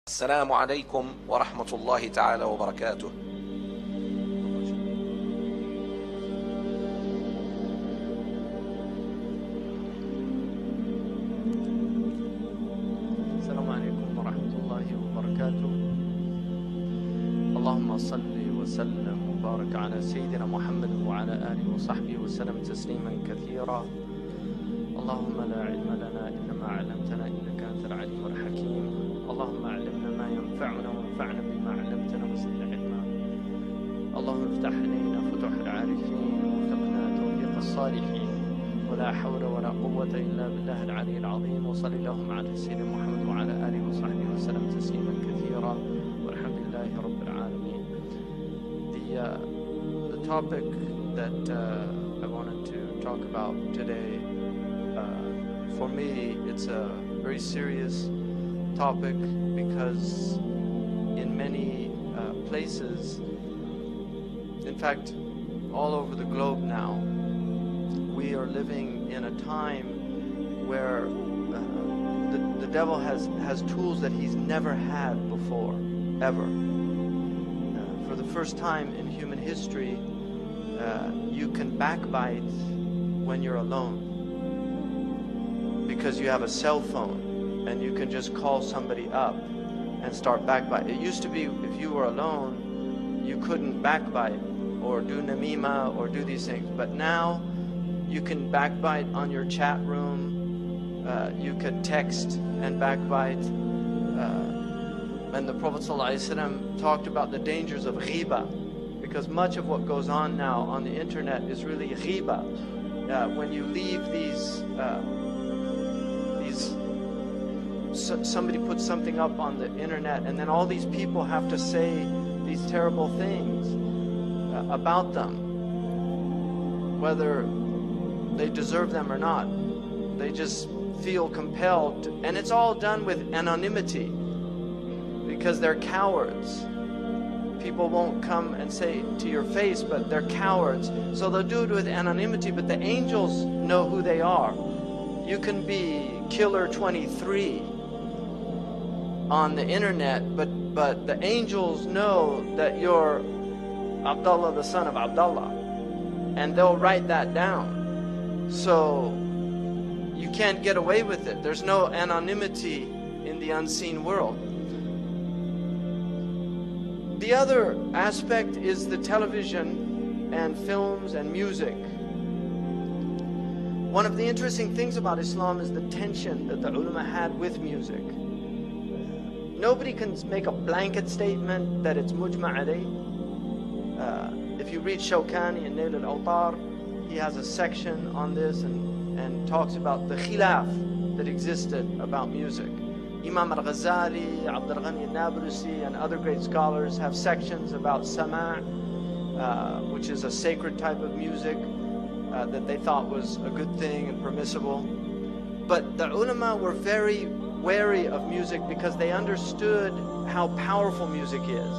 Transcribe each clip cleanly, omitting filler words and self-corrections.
السلام عليكم ورحمة الله تعالى وبركاته. السلام عليكم ورحمة الله وبركاته. اللهم صل وسلم وبارك على سيدنا محمد وعلى آله وصحبه وسلم تسليما كثيرا. اللهم لا علم لنا إلا ما علمتنا إنك أنت العليم الحكيم. اللهم علمنا ما ينفعنا وانفعنا بما علمتنا وزدنا علما. اللهم افتح علينا فتوح العارفين وارزقنا توفيق الصالحين، ولا حول ولا قوة إلا بالله العلي العظيم. وصل اللهم على سيدنا محمد وعلى آله وصحبه وسلم تسليما كثيرا، والحمد لله رب العالمين. The topic that I wanted to talk about today, for me, it's a very serious topic because in many places, in fact, all over the globe now, we are living in a time where the devil has tools that he's never had before, ever. For the first time in human history, you can backbite when you're alone because you have a cell phone and you can just call somebody up and start backbite. It used to be if you were alone, you couldn't backbite or do namima or do these things. But now you can backbite on your chat room. You could text and backbite. And the Prophet ﷺ talked about the dangers of ghiba, because much of what goes on now on the internet is really ghiba. When you leave somebody puts something up on the internet and then all these people have to say these terrible things about them, whether they deserve them or not. They just feel compelled to, and it's all done with anonymity because they're cowards. People won't come and say to your face, but they're cowards, so they'll do it with anonymity. But the angels know who they are. You can be Killer 23 on the internet, but the angels know that you're Abdullah, the son of Abdullah, and they'll write that down. So you can't get away with it. There's no anonymity in the unseen world. The other aspect is the television and films and music. One of the interesting things about Islam is the tension that the ulama had with music. Nobody can make a blanket statement that it's mujma' alayh. If you read Shawkani and Nail al-Awtar, he has a section on this and talks about the khilaf that existed about music. Imam al-Ghazali, Abd al-Ghani al-Nablusi, and other great scholars have sections about sama', which is a sacred type of music that they thought was a good thing and permissible. But the ulama were very wary of music because they understood how powerful music is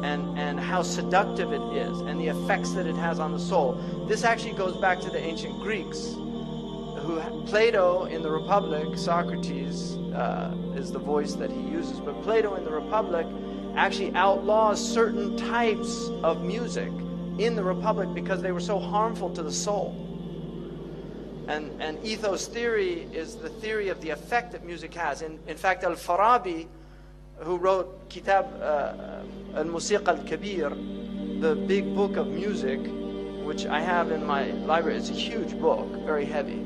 and how seductive it is and the effects that it has on the soul. This actually goes back to the ancient Greeks. Plato in the Republic, Socrates is the voice that he uses, but Plato in the Republic actually outlaws certain types of music in the Republic because they were so harmful to the soul. And ethos theory is the theory of the effect that music has. In fact, Al-Farabi, who wrote Kitab Al-Musiqa Al-Kabir, the big book of music, which I have in my library, it's a huge book, very heavy.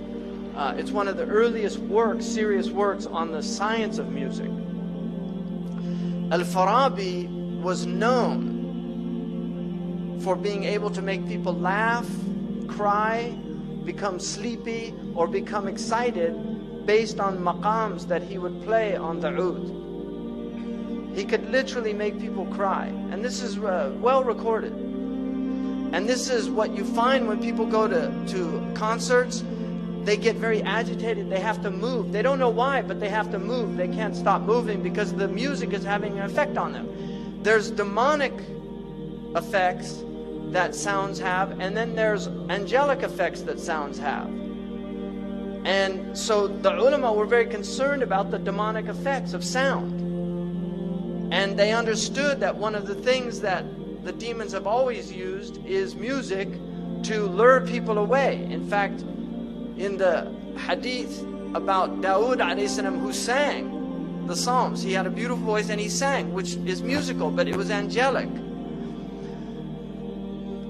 It's one of the earliest works, serious works on the science of music. Al-Farabi was known for being able to make people laugh, cry, become sleepy, or become excited based on maqams that he would play on the oud. He could literally make people cry, and this is well recorded. And this is what you find when people go to concerts. They get very agitated, they have to move. They don't know why, but they have to move. They can't stop moving because the music is having an effect on them. There's demonic effects that sounds have, and then there's angelic effects that sounds have. And so the ulama were very concerned about the demonic effects of sound. And they understood that one of the things that the demons have always used is music to lure people away. In fact, in the hadith about Dawood alayhi salam, who sang the Psalms, he had a beautiful voice and he sang, which is musical, but it was angelic.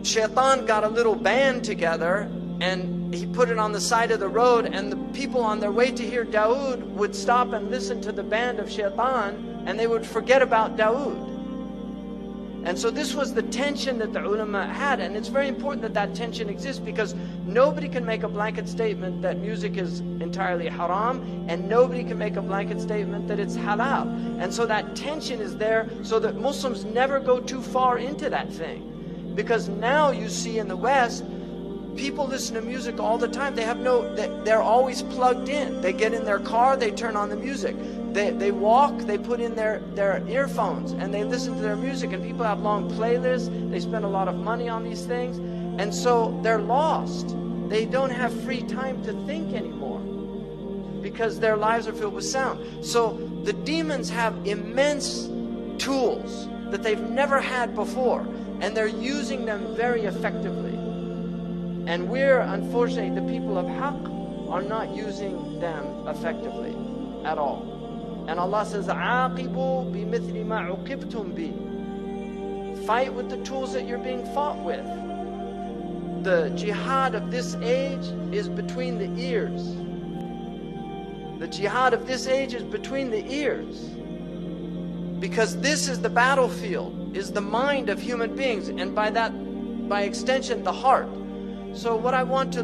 Shaitan got a little band together and he put it on the side of the road, and the people on their way to hear Dawood would stop and listen to the band of Shaitan, and they would forget about Dawood. And so this was the tension that the ulama had, and it's very important that that tension exists, because nobody can make a blanket statement that music is entirely haram, and nobody can make a blanket statement that it's halal. And so that tension is there so that Muslims never go too far into that thing. Because now you see in the West, people listen to music all the time. They're always plugged in. They get in their car, they turn on the music. They walk, they put in their earphones and they listen to their music, and people have long playlists. They spend a lot of money on these things, and so they're lost. They don't have free time to think anymore because their lives are filled with sound. So the demons have immense tools that they've never had before, and they're using them very effectively. And we're, unfortunately, the people of Haqq are not using them effectively at all. And Allah says, عَاقِبُوا بِمِثْلِ مَا عُقِبْتُمْ بِهِ. Fight with the tools that you're being fought with. The jihad of this age is between the ears. The jihad of this age is between the ears. Because this is the battlefield, is the mind of human beings, and by extension, the heart. So what I want to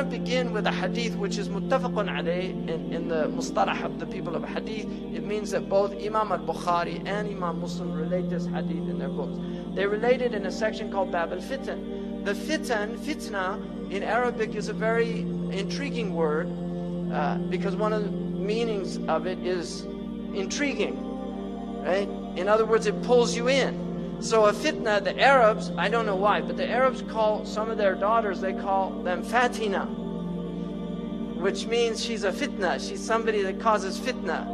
begin with a hadith which is muttafaqun alayh in the mustalah of the people of hadith. It means that both Imam al-Bukhari and Imam Muslim relate this hadith in their books. They relate it in a section called Bab al-Fitan. The fitna in Arabic is a very intriguing word because one of the meanings of it is intriguing, right? In other words, it pulls you in. So a fitna, the Arabs, I don't know why, but the Arabs call some of their daughters, they call them fatina, which means she's a fitna. She's somebody that causes fitna,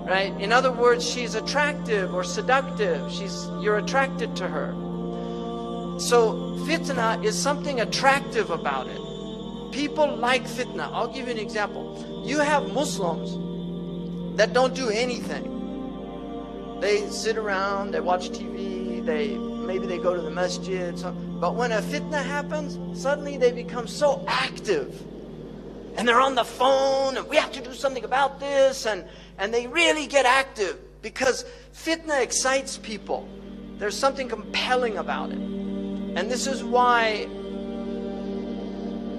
right? In other words, she's attractive or seductive. You're attracted to her. So fitna is something attractive about it. People like fitna. I'll give you an example. You have Muslims that don't do anything. They sit around, they watch TV, maybe they go to the masjid. But when a fitna happens, suddenly they become so active. And they're on the phone, and we have to do something about this. And they really get active because fitna excites people. There's something compelling about it. And this is why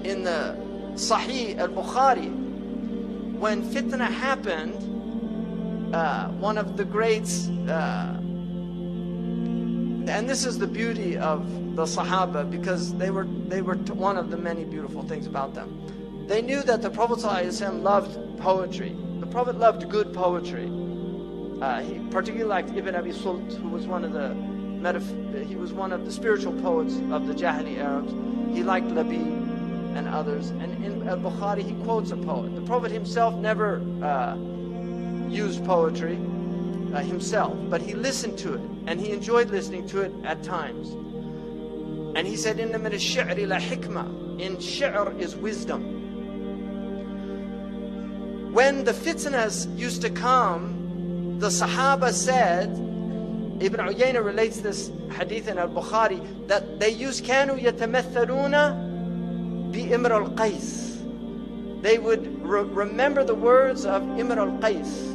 in the Sahih al-Bukhari, when fitna happened, one of the greats, and this is the beauty of the Sahaba, because they were one of the many beautiful things about them. They knew that the Prophet ﷺ loved poetry. The Prophet loved good poetry. He particularly liked Ibn Abi Sult, who was one of the spiritual poets of the Jahili Arabs. He liked Labib and others. And in al-Bukhari, he quotes a poet. The Prophet himself never used poetry himself, but he listened to it, and he enjoyed listening to it at times. And he said, "Inna min ash-shi'ri la hikmah." In shi'r is wisdom. When the fitnas used to come, the Sahaba said, Ibn Uyayna relates this hadith in al-Bukhari, that they used كانوا يتمثلون بإمر القيس. They would remember the words of Imr al-Qais.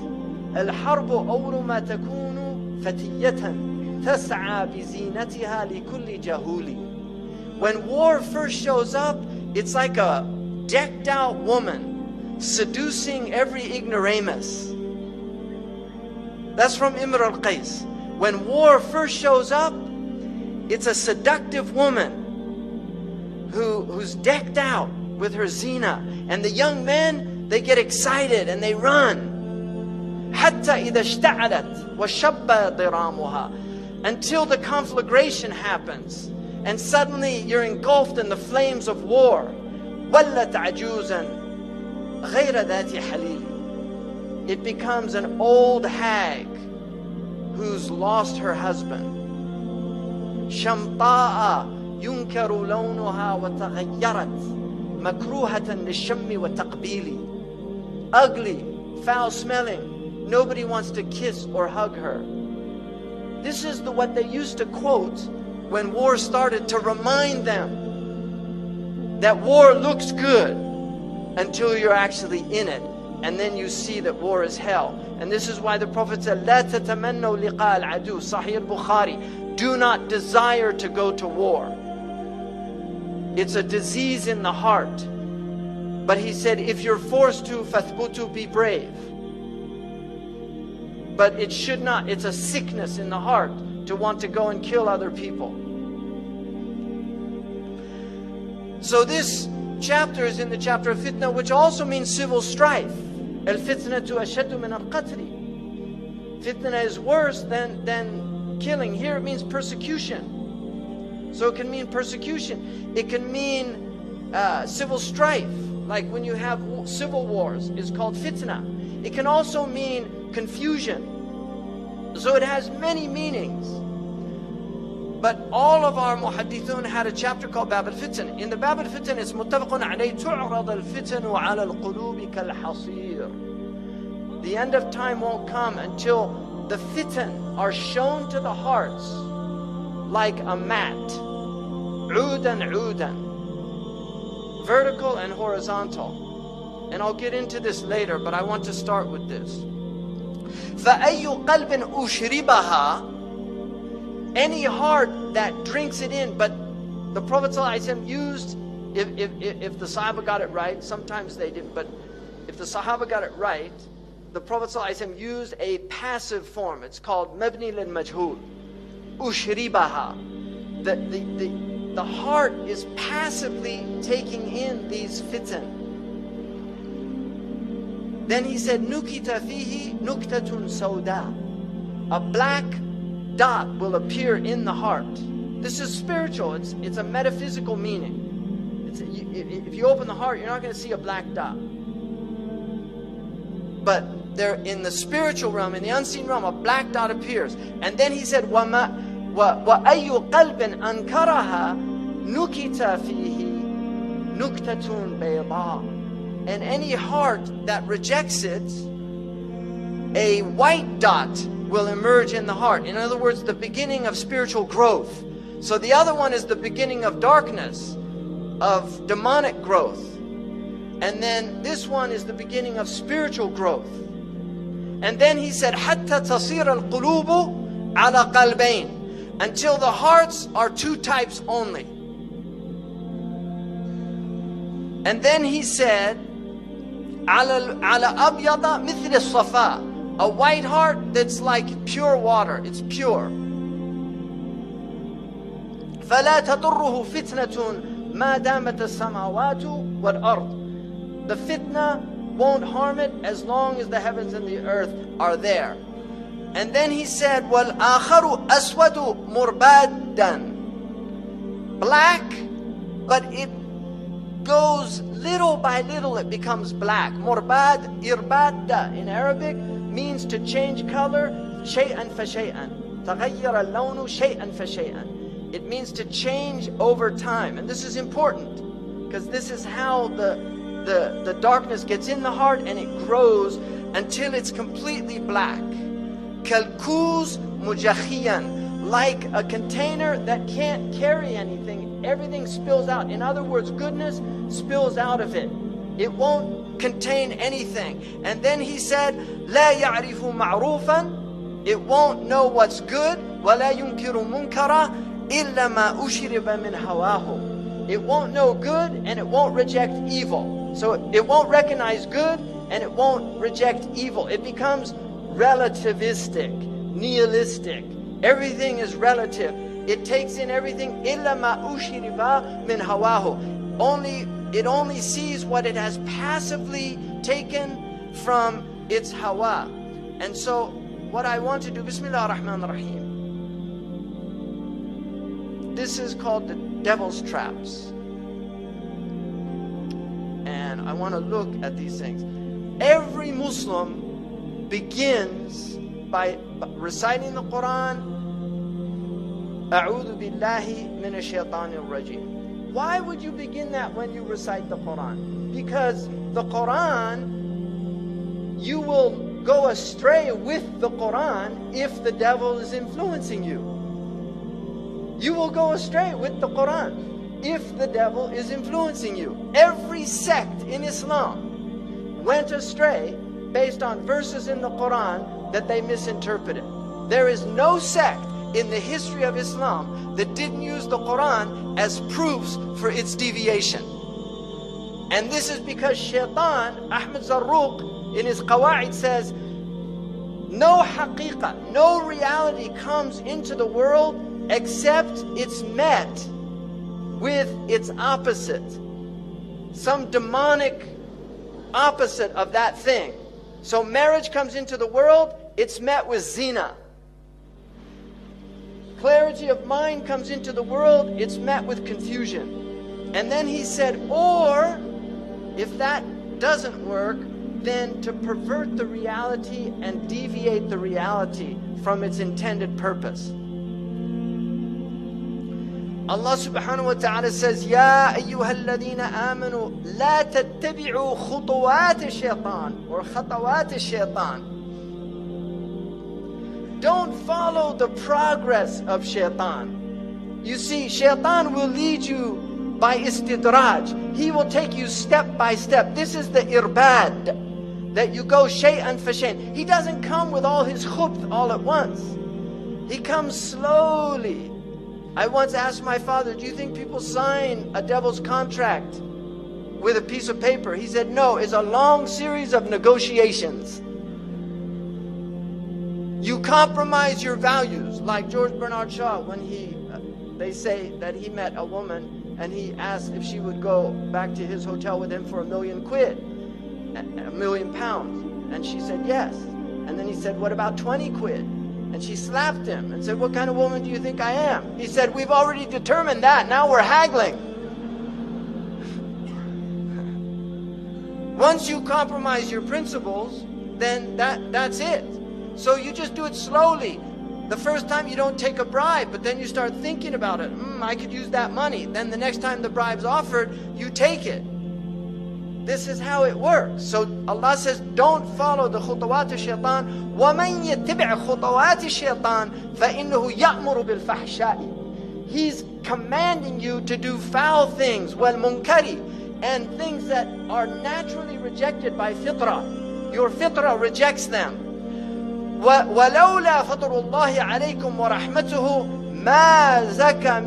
الحرب أول ما تكون فتية تسعى بزينتها لكل جهول. When war first shows up, it's like a decked out woman seducing every ignoramus. That's from Imr al-Qais. When war first shows up, it's a seductive woman who's decked out with her zina. And the young men, they get excited and they run. حتى إذا اشتعلت وشب ضرامها. Until the conflagration happens. And suddenly you're engulfed in the flames of war. ولت عجوزا غير ذات حليل. It becomes an old hag whose who's lost her husband. شمطاء ينكر لونها وتغيرت مكروهة للشم والتقبيل. Ugly, foul smelling, nobody wants to kiss or hug her. This is what they used to quote when war started, to remind them that war looks good until you're actually in it, and then you see that war is hell. And this is why the Prophet said, لا تتمنوا لقاء العدو, Sahih al-Bukhari, do not desire to go to war. It's a disease in the heart. But he said, if you're forced to, فَثْبُتُوا, be brave. But it should not, it's a sickness in the heart to want to go and kill other people. So this chapter is in the chapter of fitna, which also means civil strife. Al-fitnatu ashaddu min al-qatli. Fitna is worse than killing. Here it means persecution. So it can mean persecution. It can mean civil strife. Like when you have civil wars, it's called fitna. It can also mean confusion. So it has many meanings. But all of our muhaddithun had a chapter called Bab al-Fitan. In the Bab al-Fitan, it's muttafaqun alayh, tu'rad al-fitanu ala al-qulubi kal-hasir. The end of time won't come until the fitan are shown to the hearts like a mat. Udan, udan. Vertical and horizontal. And I'll get into this later, but I want to start with this. فَأَيُّ قَلْبٍ أُشْرِبَهَا, any heart that drinks it in. But the Prophet ﷺ used, if the Sahaba got it right, sometimes they didn't, but if the Sahaba got it right, the Prophet ﷺ used a passive form. It's called mabni lil majhul. Ushribaha. The heart is passively taking in these fitan. Then he said, Nukita fihi nuktatun sauda. A black dot will appear in the heart. This is spiritual. It's a metaphysical meaning. If you open the heart, you're not going to see a black dot. But there, in the spiritual realm, in the unseen realm, a black dot appears. And then he said, وَأَيُّ قَلْبٍ أَنْكَرَهَا نُكِتَ فِيهِ نُكْتَةٌ بَيْضَاءٌ. And any heart that rejects it, a white dot will emerge in the heart. In other words, the beginning of spiritual growth. So the other one is the beginning of darkness, of demonic growth. And then this one is the beginning of spiritual growth. And then he said, حَتَّى تَصِيرَ الْقُلُوبُ عَلَى قَلْبَيْنِ, until the hearts are two types only. And then he said, عَلَى أَبْيَضَ مِثْلِ الصَّفَاء, a white heart that's like pure water, it's pure. فَلَا تَضُرُّهُ فِتْنَةٌ مَا دَامَتَ السَّمَاوَاتُ وَالْأَرْضِ. The fitna won't harm it as long as the heavens and the earth are there. And then he said, وَالْآخَرُ أَسْوَدُ مُرْبَادًا. Black, but it goes little by little, it becomes black. Murbad, irbadda in Arabic means to change color, shay'an fa shay'an. تغير اللون شيئا فشيئا. It means to change over time. And this is important, because this is how the darkness gets in the heart, and it grows until it's completely black. Kalkuz mujakhiyan, like a container that can't carry anything, everything spills out. In other words, goodness spills out of it. It won't contain anything. And then he said, لا يعرف معروفا, it won't know what's good. ولا ينكر منكرا إلا ما أشرب من هواه. It won't know good and it won't reject evil. So it won't recognize good and it won't reject evil. It becomes relativistic, nihilistic. Everything is relative. It takes in everything. إِلَّا مَا أُشْرِبَ مِنْ هَوَاهُ. It only sees what it has passively taken from its hawa. And so what I want to do, Bismillah ar-Rahman ar-Rahim. This is called the devil's traps. And I want to look at these things. Every Muslim begins by reciting the Quran, أعوذ بالله من الشيطان الرجيم. Why would you begin that when you recite the Quran? Because the Quran, you will go astray with the Quran if the devil is influencing you. You will go astray with the Quran if the devil is influencing you. Every sect in Islam went astray based on verses in the Quran that they misinterpreted. There is no sect in the history of Islam that didn't use the Quran as proofs for its deviation. And this is because Shaitan, Ahmed Zarruq, in his Qawa'id says, no haqiqah, no reality comes into the world except it's met with its opposite. Some demonic opposite of that thing. So marriage comes into the world, it's met with zina. Clarity of mind comes into the world, it's met with confusion. And then he said, or if that doesn't work, then to pervert the reality and deviate the reality from its intended purpose. Allah subhanahu wa ta'ala says, Ya ayyuha alladhina amanu, la tattabi'u khutuwat ash-shaytan, or khatawat ash-shaytan. Don't follow the progress of shaitan. You see, shaitan will lead you by istidraj. He will take you step by step. This is the irbad, that you go shay'an fa shay'an. He doesn't come with all his khubth all at once. He comes slowly. I once asked my father, do you think people sign a devil's contract with a piece of paper? He said, no, it's a long series of negotiations. You compromise your values, like George Bernard Shaw, when they say that he met a woman and he asked if she would go back to his hotel with him for £1 million, £1 million. And she said yes. And then he said, what about 20 quid? And she slapped him and said, what kind of woman do you think I am? He said, we've already determined that, now we're haggling. Once you compromise your principles, then that's it. So you just do it slowly. The first time you don't take a bribe, but then you start thinking about it. I could use that money. Then the next time the bribe's offered, you take it. This is how it works. So Allah says, don't follow the khutawat al-shaytan. وَمَنْ يَتِّبِعْ خُطَوَاتِ الشَّيْطَانِ فَإِنَّهُ يَأْمُرُ بِالْفَحْشَاءِ. He's commanding you to do foul things, وَالْمُنْكَرِ, and things that are naturally rejected by fitrah. Your fitrah rejects them. وَلَوْلَا فَضْلُ اللَّهِ عَلَيْكُمْ وَرَحْمَتُهُ مَا زَكَى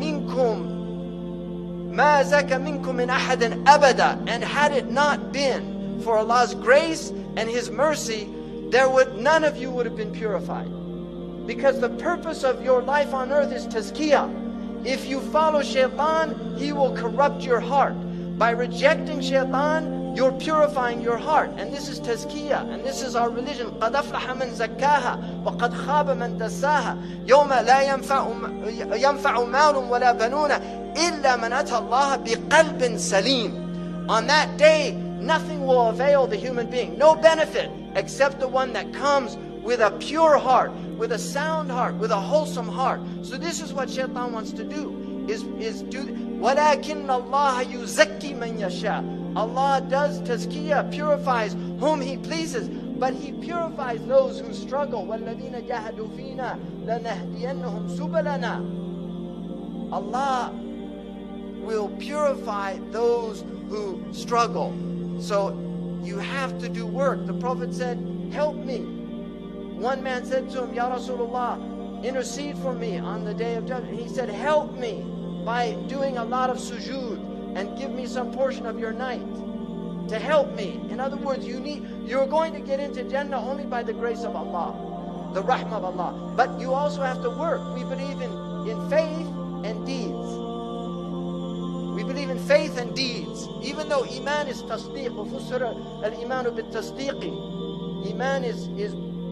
مِنْكُمْ مِنْ أَحَدٍ أَبَدًا. And had it not been for Allah's grace and His mercy, none of you would have been purified. Because the purpose of your life on earth is tazkiyah. If you follow shaitan, he will corrupt your heart. By rejecting shaitan, you're purifying your heart. And this is tazkiyah, and this is our religion. قَدْ أَفْلَحَ مَنْ زَكَّاهَا وَقَدْ خَابَ مَنْ دَسَّاهَا يَوْمَ لَا يَنْفَعُ مَالٌ وَلَا بَنُونَ إِلَّا مَنْ أَتَى اللَّهَ بِقَلْبٍ سَلِيمٍ. On that day, nothing will avail the human being, no benefit, except the one that comes with a pure heart, with a sound heart, with a wholesome heart. So this is what shaitan wants to do, is do. وَلَكِنَّ اللَّهَ يُزَكِّي مَنْ يَشَاءُ. Allah does tazkiyah, purifies whom He pleases, but He purifies those who struggle. وَالَّذِينَ جَاهَدُوا فِينَا لَنَهْدِيَنَّهُمْ سُبَلَنَا. Allah will purify those who struggle. So you have to do work. The Prophet said, help me. One man said to him, Ya Rasulullah, intercede for me on the day of judgment. He said, help me by doing a lot of sujood and give me some portion of your night to help me. In other words, you're going to get into Jannah only by the grace of Allah, the rahmah of Allah. But you also have to work. We believe in faith and deeds. We believe in faith and deeds. Even though Iman is tasdeeq, وَفُسِّرَ الْإِيمَانُ بِالتَّصْدِيقِ. Iman is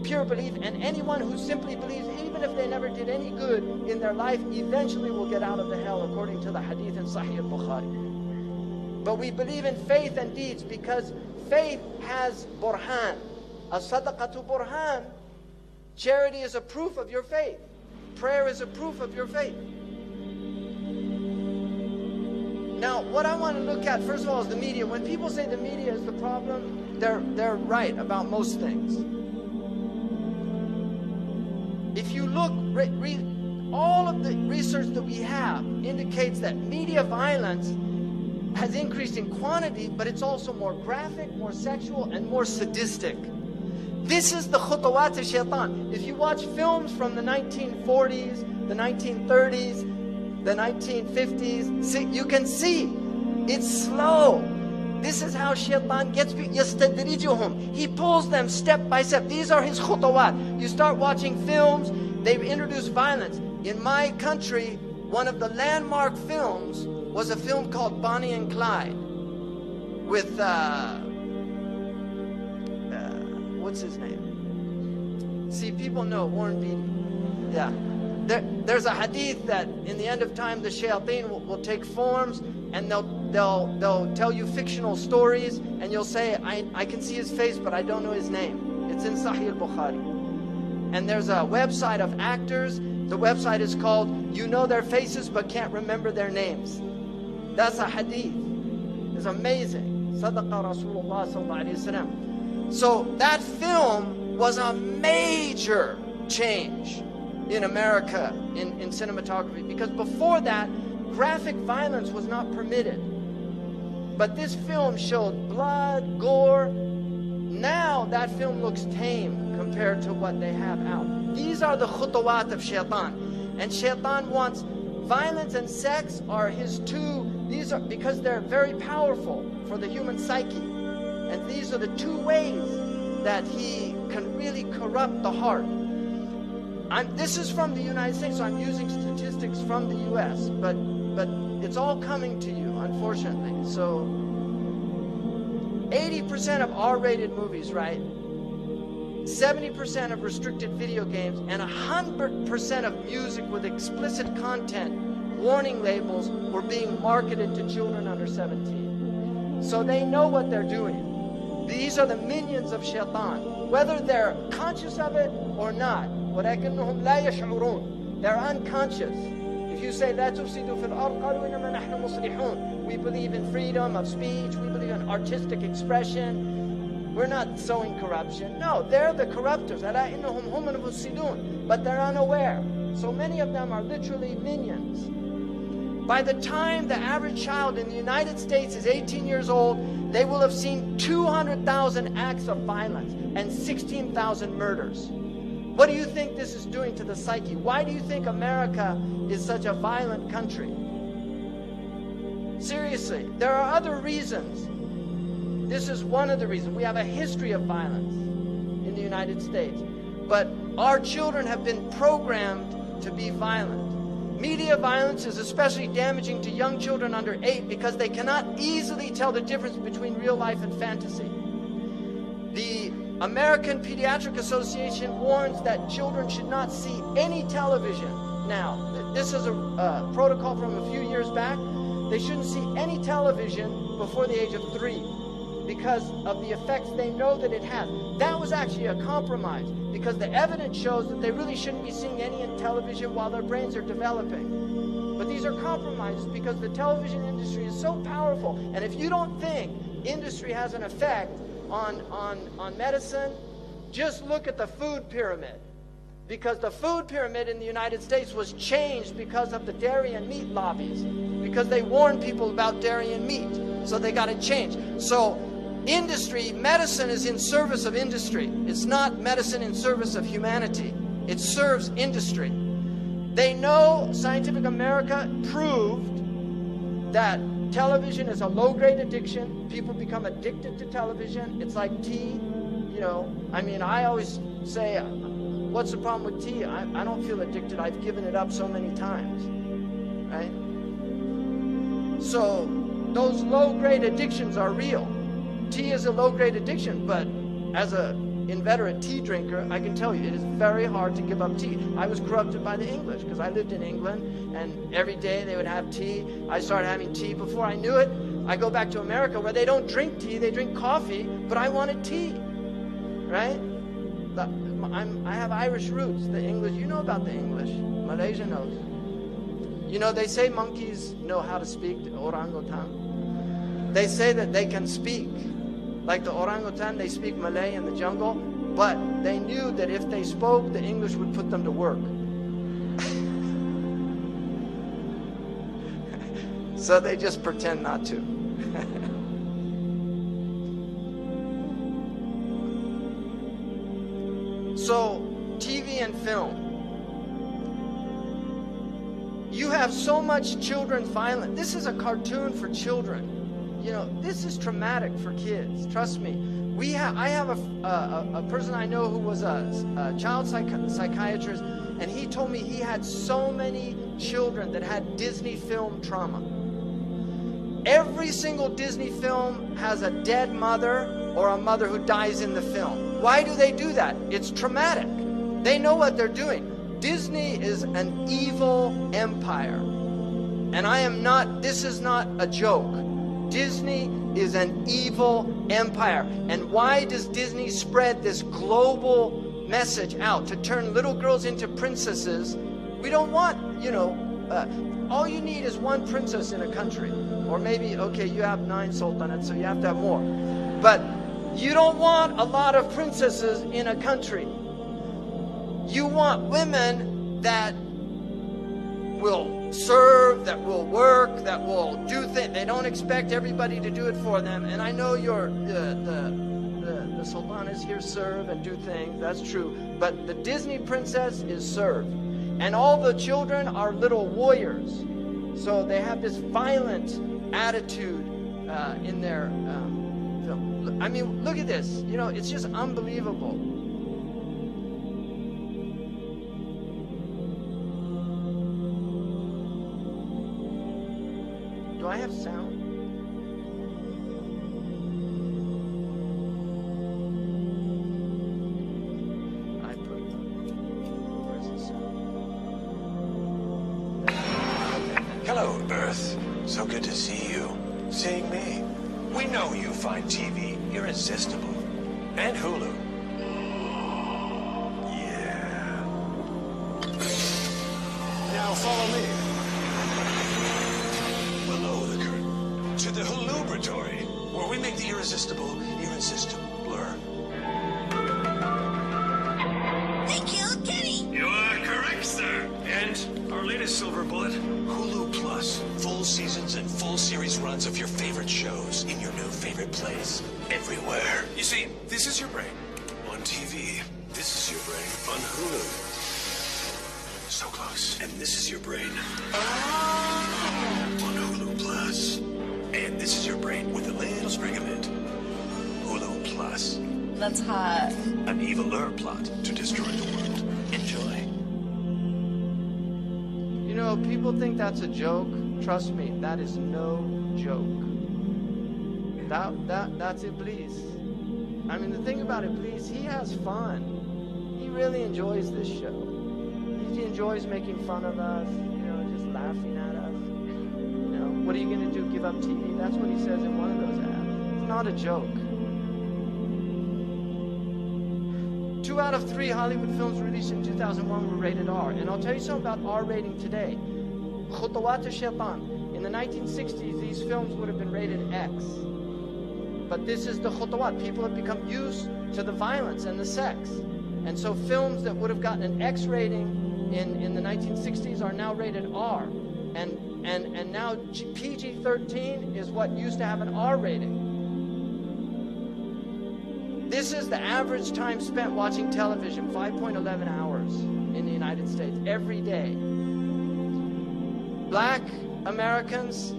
pure belief, and anyone who simply believes, even if they never did any good in their life, eventually will get out of the hell, according to the hadith in Sahih al-Bukhari. But we believe in faith and deeds because faith has burhan. A sadaqatu burhan. Charity is a proof of your faith. Prayer is a proof of your faith. Now, what I want to look at, first of all, is the media. When people say the media is the problem, they're right about most things. If you look, all of the research that we have indicates that media violence has increased in quantity, but it's also more graphic, more sexual, and more sadistic. This is the khutawat of shaitan. If you watch films from the 1940s, the 1930s, the 1950s, you can see it's slow. This is how shaitan gets people. يَسْتَدْرِجُهُمْ. He pulls them step by step. These are his khutawat. You start watching films, they introduce violence. In my country, one of the landmark films was a film called Bonnie and Clyde with, what's his name? See, people know, Warren Beatty. Yeah. There's a hadith that in the end of time the shayateen will take forms and they'll tell you fictional stories and you'll say, I can see his face but I don't know his name. It's in Sahih al-Bukhari. And there's a website of actors. The website is called You Know Their Faces But Can't Remember Their Names. That's a hadith. It's amazing. Sadaqa Rasulullah sallallahu alayhi wa sallam. So that film was a major change in America in cinematography, because before that graphic violence was not permitted, but this film showed blood, gore. Now that film looks tame compared to what they have out. These are the khutawat of shaitan, and shaitan wants violence and sex are his two. These are because they're very powerful for the human psyche, and these are the two ways that he can really corrupt the heart. This is from the United States, so I'm using statistics from the US, but it's all coming to you, unfortunately. So 80% of R-rated movies, right? 70% of restricted video games, and 100% of music with explicit content, warning labels, were being marketed to children under 17. So they know what they're doing. These are the minions of shaitan, whether they're conscious of it or not. وَلَكِنَّهُمْ لَا يَشْعُرُونَ. They're unconscious. If you say, لَا تُفْسِدُوا فِي الْأَرْضِ قَالُوا إِنَّمَا نَحْنُ مُصْلِحُونَ. We believe in freedom of speech, we believe in artistic expression, we're not sowing corruption. No, they're the corruptors. أَلَا إِنَّهُمْ هُمُ الْمُفْسِدُونَ. But they're unaware. So many of them are literally minions. By the time the average child in the United States is 18 years old, they will have seen 200,000 acts of violence and 16,000 murders. What do you think this is doing to the psyche? Why do you think America is such a violent country? Seriously, there are other reasons. This is one of the reasons. We have a history of violence in the United States. But our children have been programmed to be violent. Media violence is especially damaging to young children under 8 because they cannot easily tell the difference between real life and fantasy. The American Pediatric Association warns that children should not see any television now. This is a protocol from a few years back. They shouldn't see any television before the age of 3 because of the effects they know that it has. That was actually a compromise because the evidence shows that they really shouldn't be seeing any television while their brains are developing. But these are compromises because the television industry is so powerful. And if you don't think industry has an effect on medicine, just look at the food pyramid. Because the food pyramid in the United States was changed because of the dairy and meat lobbies. Because they warned people about dairy and meat. So they got it changed. So industry, medicine is in service of industry. It's not medicine in service of humanity. It serves industry. They know, Scientific America proved that television is a low-grade addiction. People become addicted to television. It's like tea, you know. I mean, I always say, what's the problem with tea? I don't feel addicted. I've given it up so many times, right? So those low-grade addictions are real. Tea is a low-grade addiction, but as an inveterate tea drinker, I can tell you it is very hard to give up tea. I was corrupted by the English because I lived in England, and every day they would have tea. I started having tea. Before I knew it, I go back to America where they don't drink tea, they drink coffee, but I wanted tea, right? I have Irish roots. The English, you know about the English. Malaysia knows. You know, they say monkeys know how to speak, the orangutan. They say that they can speak. Like the orangutan, they speak Malay in the jungle, but they knew that if they spoke, the English would put them to work. So they just pretend not to. So, TV and film. You have so much children's violence. This is a cartoon for children. You know, this is traumatic for kids. Trust me. I have a person I know who was a child psychiatrist, and he told me he had so many children that had Disney film trauma. Every single Disney film has a dead mother or a mother who dies in the film. Why do they do that? It's traumatic. They know what they're doing. Disney is an evil empire. And this is not a joke. Disney is an evil empire. And why does Disney spread this global message out to turn little girls into princesses? We don't want, all you need is one princess in a country. Or maybe, okay, you have 9 sultanates, so you have to have more. But you don't want a lot of princesses in a country. You want women that will serve, that will work, that will do things. They don't expect everybody to do it for them. And I know the sultanas here serve and do things. That's true. But the Disney princess is served. And all the children are little warriors. So they have this violent attitude in their film. I mean, look at this. You know, it's just unbelievable. Do I have sound? I put it. Where's the sound? Hello, Earth. So good to see you. Seeing me. We know you find TV irresistible. And Hulu. Yeah. Now follow me. Below the curtain. To the Hulubratory, where we make the irresistible irresistibler. They killed Kenny! You are correct, sir. And our latest silver bullet, Hulu Plus. Full seasons and full series runs of your favorite shows in your new favorite place. Everywhere. You see, this is your brain on TV. This is your brain on Hulu. So close. And this is your brain on Hulu Plus. And this is your brain with a little sprig of it. Hulu Plus. That's hot. An eviler plot to destroy the world. Enjoy. You know, people think that's a joke. Trust me, that is no joke. That's Iblis. I mean, the thing about Iblis, he has fun. He really enjoys this show. He enjoys making fun of us, just laughing at us. What are you going to do, give up TV? That's what he says in one of those ads. It's not a joke. 2 out of 3 Hollywood films released in 2001 were rated R. And I'll tell you something about R rating today. Khutawat al-Shaitan. In the 1960s, these films would have been rated X. But this is the khutawat. People have become used to the violence and the sex. And so films that would have gotten an X rating in the 1960s are now rated R. And now PG-13 is what used to have an R rating. This is the average time spent watching television, 5.11 hours in the United States every day. Black Americans,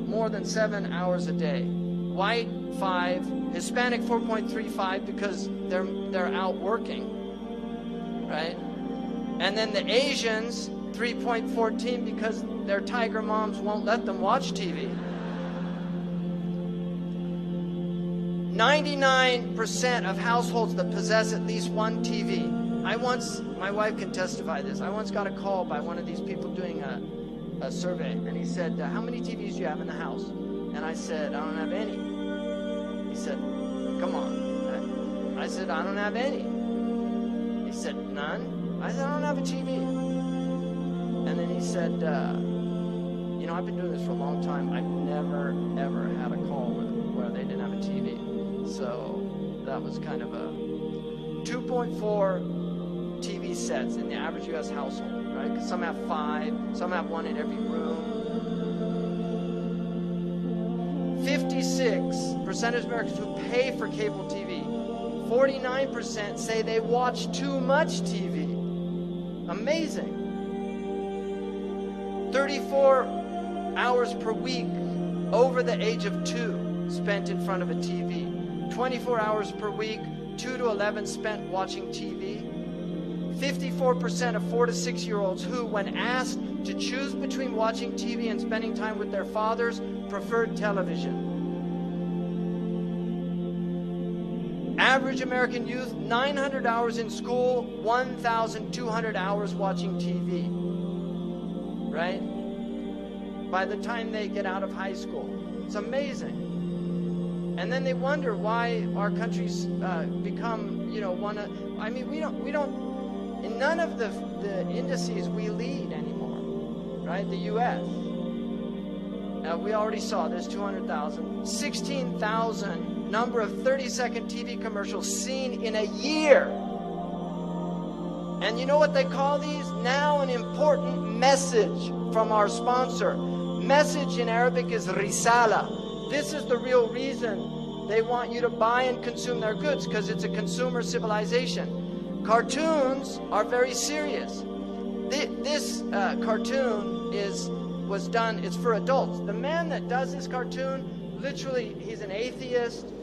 more than 7 hours a day. White, 5. Hispanic, 4.35 because they're out working, right? And then the Asians, 3.14 because their tiger moms won't let them watch TV. 99% of households that possess at least one TV. My wife can testify this. I once got a call by one of these people doing a survey, and he said, how many TVs do you have in the house? And I said, I don't have any. He said, come on. I said, I don't have any. He said, none? I said, I don't have a TV. And then he said, you know, I've been doing this for a long time. I've never, ever had a call where they didn't have a TV. So that was kind of a 2.4 TV sets in the average U.S. household, right? Because some have 5, some have 1 in every room. 56% of Americans who pay for cable TV, 49% say they watch too much TV. Amazing. 34 hours per week over the age of 2 spent in front of a TV. 24 hours per week, 2 to 11 spent watching TV. 54% of 4 to 6-year-olds who, when asked to choose between watching TV and spending time with their fathers, preferred television. Average American youth, 900 hours in school, 1,200 hours watching TV. Right? By the time they get out of high school. It's amazing. And then they wonder why our country's become, you know, I mean, we don't, in none of the indices we lead anymore, right? The U.S. We already saw there's 200,000, 16,000 number of 30-second TV commercials seen in a year. And you know what they call these? Now an important message from our sponsor. Message in Arabic is risala. This is the real reason they want you to buy and consume their goods, because it's a consumer civilization. Cartoons are very serious. This cartoon was done, it's for adults. The man that does this cartoon, literally, he's an atheist,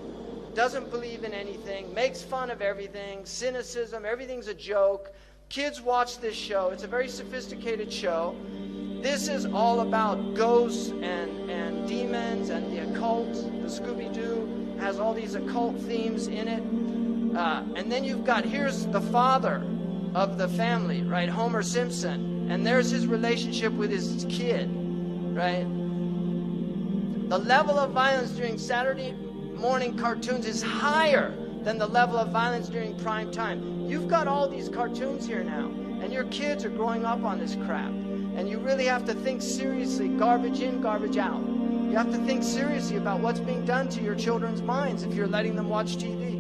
doesn't believe in anything, makes fun of everything, cynicism, everything's a joke. Kids watch this show. It's a very sophisticated show. This is all about ghosts and demons and the occult. The Scooby-Doo has all these occult themes in it. And then you've got, here's the father of the family, right? Homer Simpson. And there's his relationship with his kid, right? The level of violence during Saturday morning cartoons is higher than the level of violence during prime time. You've got all these cartoons here now, and your kids are growing up on this crap. And you really have to think seriously, garbage in, garbage out. You have to think seriously about what's being done to your children's minds if you're letting them watch TV.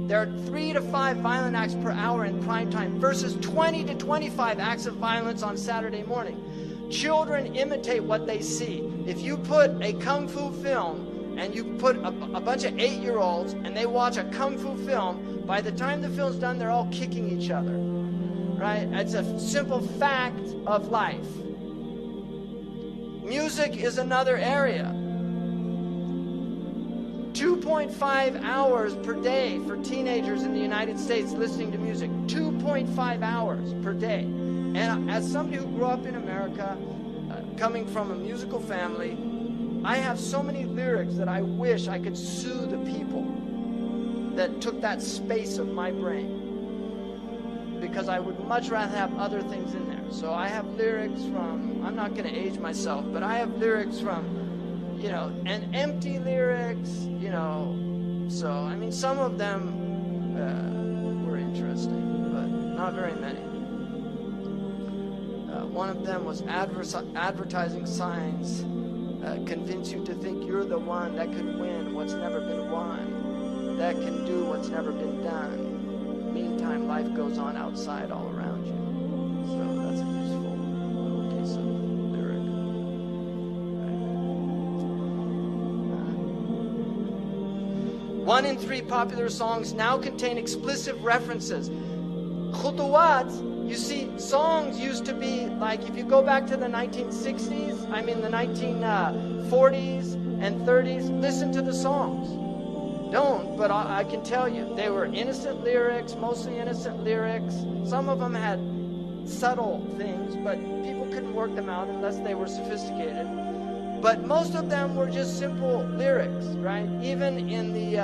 There are 3 to 5 violent acts per hour in prime time versus 20 to 25 acts of violence on Saturday morning. Children imitate what they see. If you put a kung fu film and you put a bunch of 8-year-olds and they watch a kung fu film, by the time the film's done, they're all kicking each other. Right? It's a simple fact of life. Music is another area. 2.5 hours per day for teenagers in the United States listening to music. 2.5 hours per day. And as somebody who grew up in America, coming from a musical family, I have so many lyrics that I wish I could sue the people that took that space of my brain, because I would much rather have other things in there. So I have lyrics from, I'm not going to age myself, but I have lyrics from, you know, and empty lyrics, you know. So, I mean, some of them were interesting, but not very many. One of them was advertising signs convince you to think you're the one that can win what's never been won, that can do what's never been done. Meantime, life goes on outside all around you. So that's a useful little piece of lyric. Right. 1 in 3 popular songs now contain explicit references. Khutuwat, you see, songs used to be like, if you go back to the 1960s, I mean the 1940s and 30s, listen to the songs. Don't, but I can tell you, they were innocent lyrics, mostly innocent lyrics. Some of them had subtle things, but people couldn't work them out unless they were sophisticated. But most of them were just simple lyrics, right? Even in the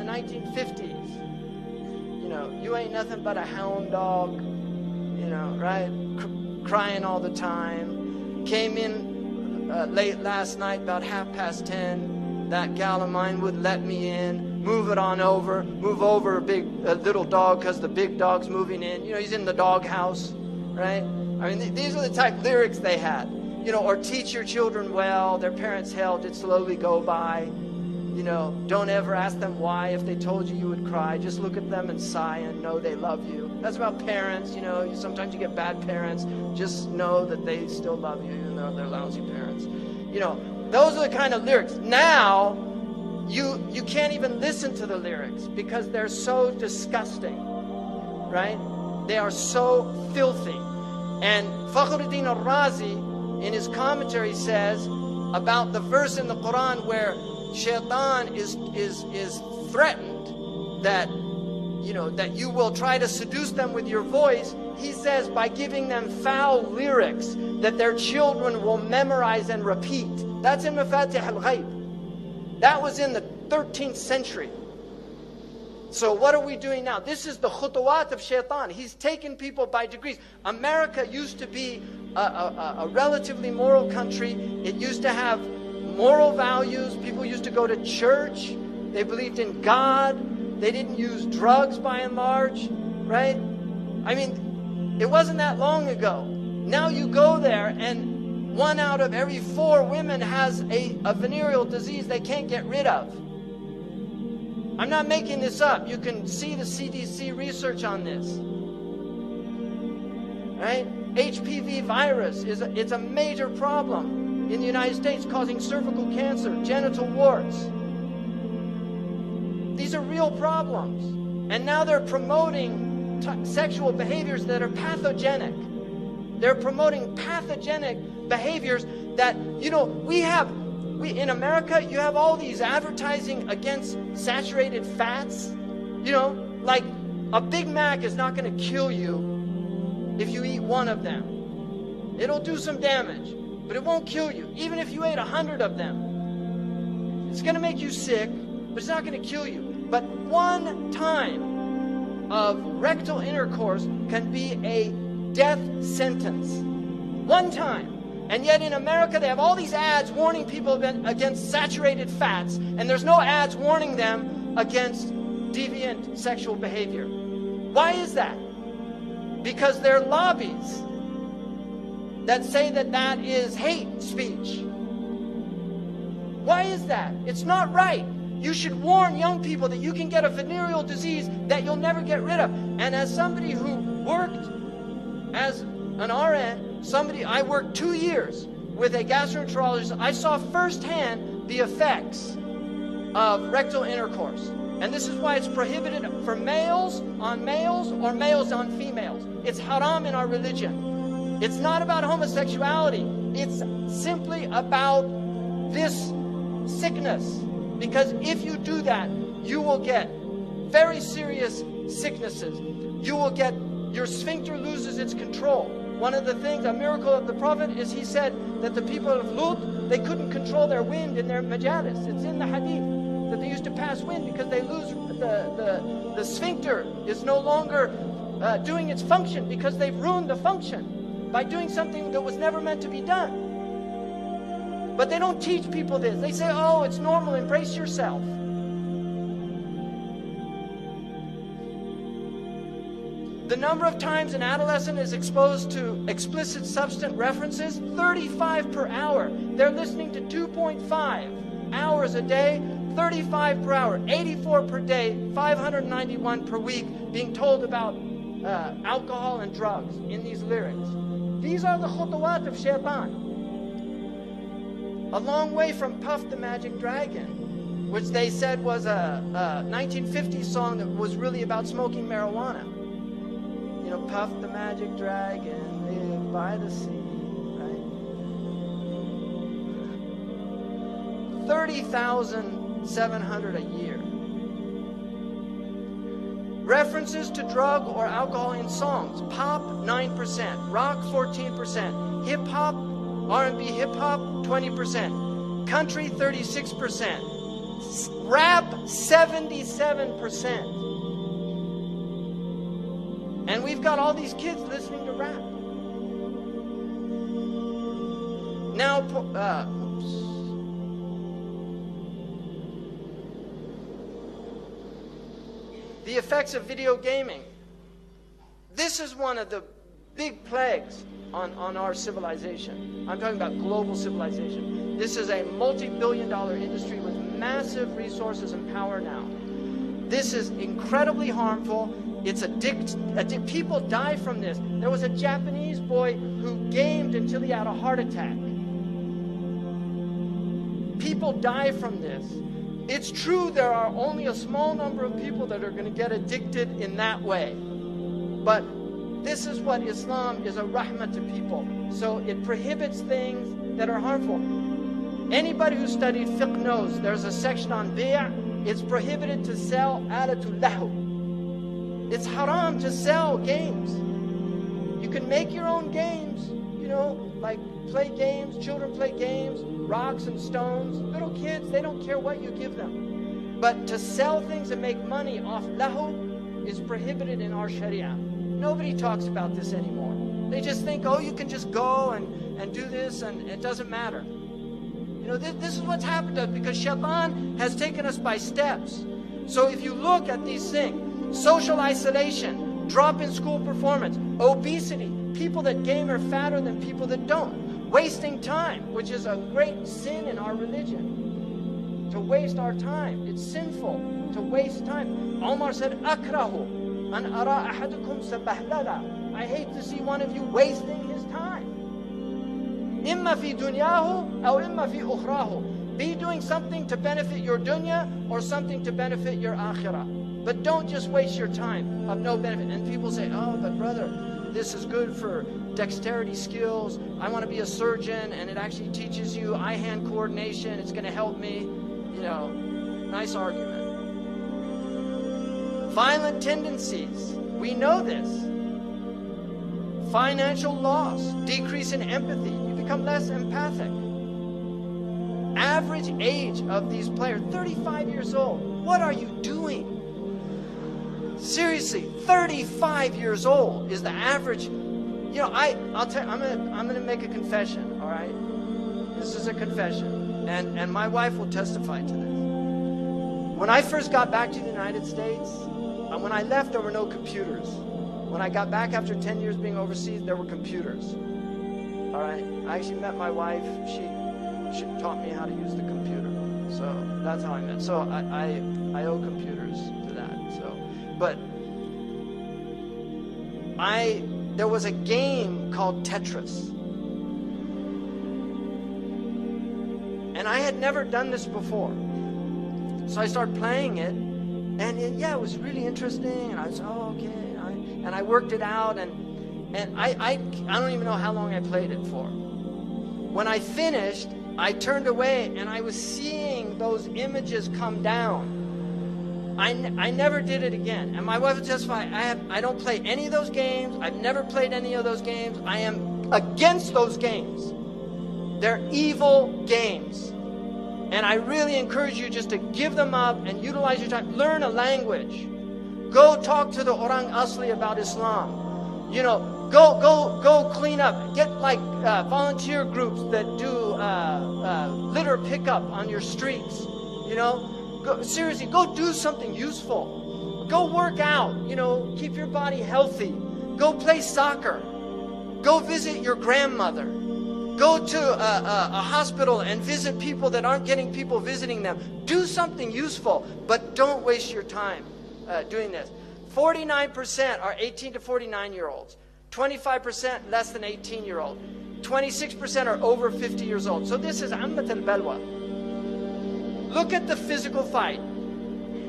1950s, you know, you ain't nothing but a hound dog, you know, right? Crying all the time. Came in late last night, about 10:30. that gal of mine would let me in, move it on over, move over a little dog because the big dog's moving in. You know, he's in the dog house, right? I mean, these are the type of lyrics they had. You know, or teach your children well, their parents' hell did slowly go by. You know, don't ever ask them why. If they told you, you would cry. Just look at them and sigh and know they love you. That's about parents. You know, sometimes you get bad parents. Just know that they still love you, even though they're lousy parents. You know, those are the kind of lyrics. Now, you can't even listen to the lyrics because they're so disgusting, right? They are so filthy. And Fakhruddin al-Razi, in his commentary, says about the verse in the Quran where Shaitan is threatened that, you know, that you will try to seduce them with your voice. He says by giving them foul lyrics that their children will memorize and repeat. That's in Mafatih al-Ghaib. That was in the 13th century. So what are we doing now? This is the khutuwat of Shaitan. He's taken people by degrees. America used to be a relatively moral country. It used to have moral values. People used to go to church. They believed in God. They didn't use drugs by and large, right? I mean, it wasn't that long ago. Now you go there and 1 out of every 4 women has a venereal disease they can't get rid of. I'm not making this up. You can see the CDC research on this. Right? HPV virus it's a major problem in the United States, causing cervical cancer, genital warts. These are real problems. And now they're promoting sexual behaviors that are pathogenic. They're promoting pathogenic behaviors that, you know, in America, you have all these advertising against saturated fats. You know, like a Big Mac is not going to kill you if you eat 1 of them. It'll do some damage, but it won't kill you. Even if you ate 100 of them, it's going to make you sick, but it's not going to kill you. But 1 time of rectal intercourse can be a death sentence. 1 time. And yet in America, they have all these ads warning people against saturated fats, and there's no ads warning them against deviant sexual behavior. Why is that? Because there are lobbies that say that that is hate speech. Why is that? It's not right. You should warn young people that you can get a venereal disease that you'll never get rid of. And as somebody who worked as an RN, I worked 2 years with a gastroenterologist. I saw firsthand the effects of rectal intercourse. And this is why it's prohibited for males on males or males on females. It's haram in our religion. It's not about homosexuality. It's simply about this sickness. Because if you do that, you will get very serious sicknesses. You will get, your sphincter loses its control. One of the things, a miracle of the Prophet, is he said that the people of Lut, they couldn't control their wind in their majalis. It's in the hadith that they used to pass wind because they lose, the sphincter is no longer doing its function because they've ruined the function by doing something that was never meant to be done. But they don't teach people this. They say, oh, it's normal, embrace yourself. The number of times an adolescent is exposed to explicit substance references, 35 per hour. They're listening to 2.5 hours a day, 35 per hour, 84 per day, 591 per week, being told about alcohol and drugs in these lyrics. These are the khutuwat of Shaitan. A long way from Puff the Magic Dragon, which they said was a 1950s song that was really about smoking marijuana. You know, Puff the Magic Dragon, live by the sea, right? 30,700 a year. References to drug or alcohol in songs: pop 9%, rock 14%, hip hop, R&B hip hop 20%, country 36%, rap 77%. And we've got all these kids listening to rap. Now, The effects of video gaming. This is one of the big plagues on our civilization. I'm talking about global civilization. This is a multi-billion-dollar industry with massive resources and power now. This is incredibly harmful. It's people die from this. There was a Japanese boy who gamed until he had a heart attack. People die from this. It's true there are only a small number of people that are going to get addicted in that way. But this is what Islam is, a rahmah to people. So it prohibits things that are harmful. Anybody who studied fiqh knows there's a section on bi'. It's prohibited to sell alatul lahu. It's haram to sell games. You can make your own games, you know, like play games, children play games, rocks and stones. Little kids, they don't care what you give them. But to sell things and make money off lahu is prohibited in our sharia. Nobody talks about this anymore. They just think, oh, you can just go and do this and it doesn't matter. You know, this is what's happened to us because Shaitan has taken us by steps. So if you look at these things, social isolation, drop in school performance, obesity, people that game are fatter than people that don't, wasting time, which is a great sin in our religion, to waste our time. It's sinful to waste time. Omar said, akrahu an ara ahadukum sabahlala. I hate to see one of you wasting his time. Imma fi dunyahu aw imma fi ukhrahu. Be doing something to benefit your dunya or something to benefit your akhirah. But don't just waste your time of no benefit. And people say, oh, but brother, this is good for dexterity skills. I want to be a surgeon, and it actually teaches you eye-hand coordination. It's going to help me. You know, nice argument. Violent tendencies. We know this. Financial loss, decrease in empathy. You become less empathic. Average age of these players, 35 years old. What are you doing? Seriously, 35 years old is the average. You know, I'll tell you, I'm gonna make a confession, all right? This is a confession, and my wife will testify to this. When I first got back to the United States, when I left, there were no computers. When I got back after 10 years being overseas, there were computers. All right, I actually met my wife. She taught me how to use the computer. So that's how I met. So I owe computers to that. So, but there was a game called Tetris. And I had never done this before. So I started playing it, and it was really interesting, and I was, oh, okay, and I worked it out, and I don't even know how long I played it for. When I finished, I turned away, and I was seeing those images come down. I never did it again. And my wife would testify, I don't play any of those games. I've never played any of those games. I am against those games. They're evil games. And I really encourage you just to give them up and utilize your time. Learn a language. Go talk to the Orang Asli about Islam. You know, go clean up. Get like volunteer groups that do litter pickup on your streets. You know, seriously, go do something useful. Go work out. You know, keep your body healthy. Go play soccer. Go visit your grandmother. Go to a hospital and visit people that aren't getting people visiting them. Do something useful, but don't waste your time doing this. 49% are 18 to 49-year-olds. 25% less than 18-year-old. 26% are over 50 years old. So this is ammat al-balwa. Look at the physical fight.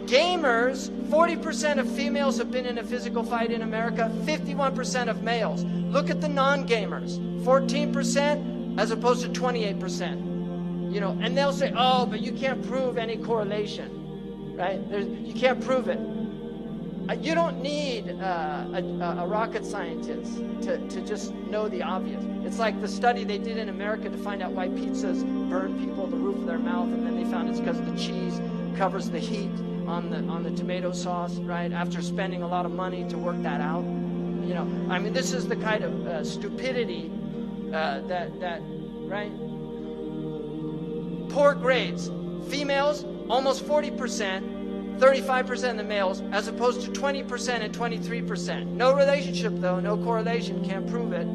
Gamers, 40% of females have been in a physical fight in America, 51% of males. Look at the non-gamers, 14% as opposed to 28%. You know, and they'll say, oh, but you can't prove any correlation, right? You can't prove it. You don't need a rocket scientist to just know the obvious. It's like the study they did in America to find out why pizzas burn people the roof of their mouth, and then they found it's because the cheese covers the heat on the tomato sauce, right? After spending a lot of money to work that out. You know, I mean, this is the kind of stupidity that, right? Poor grades. Females, almost 40%. 35% of the males, as opposed to 20% and 23%. No relationship though, no correlation, can't prove it.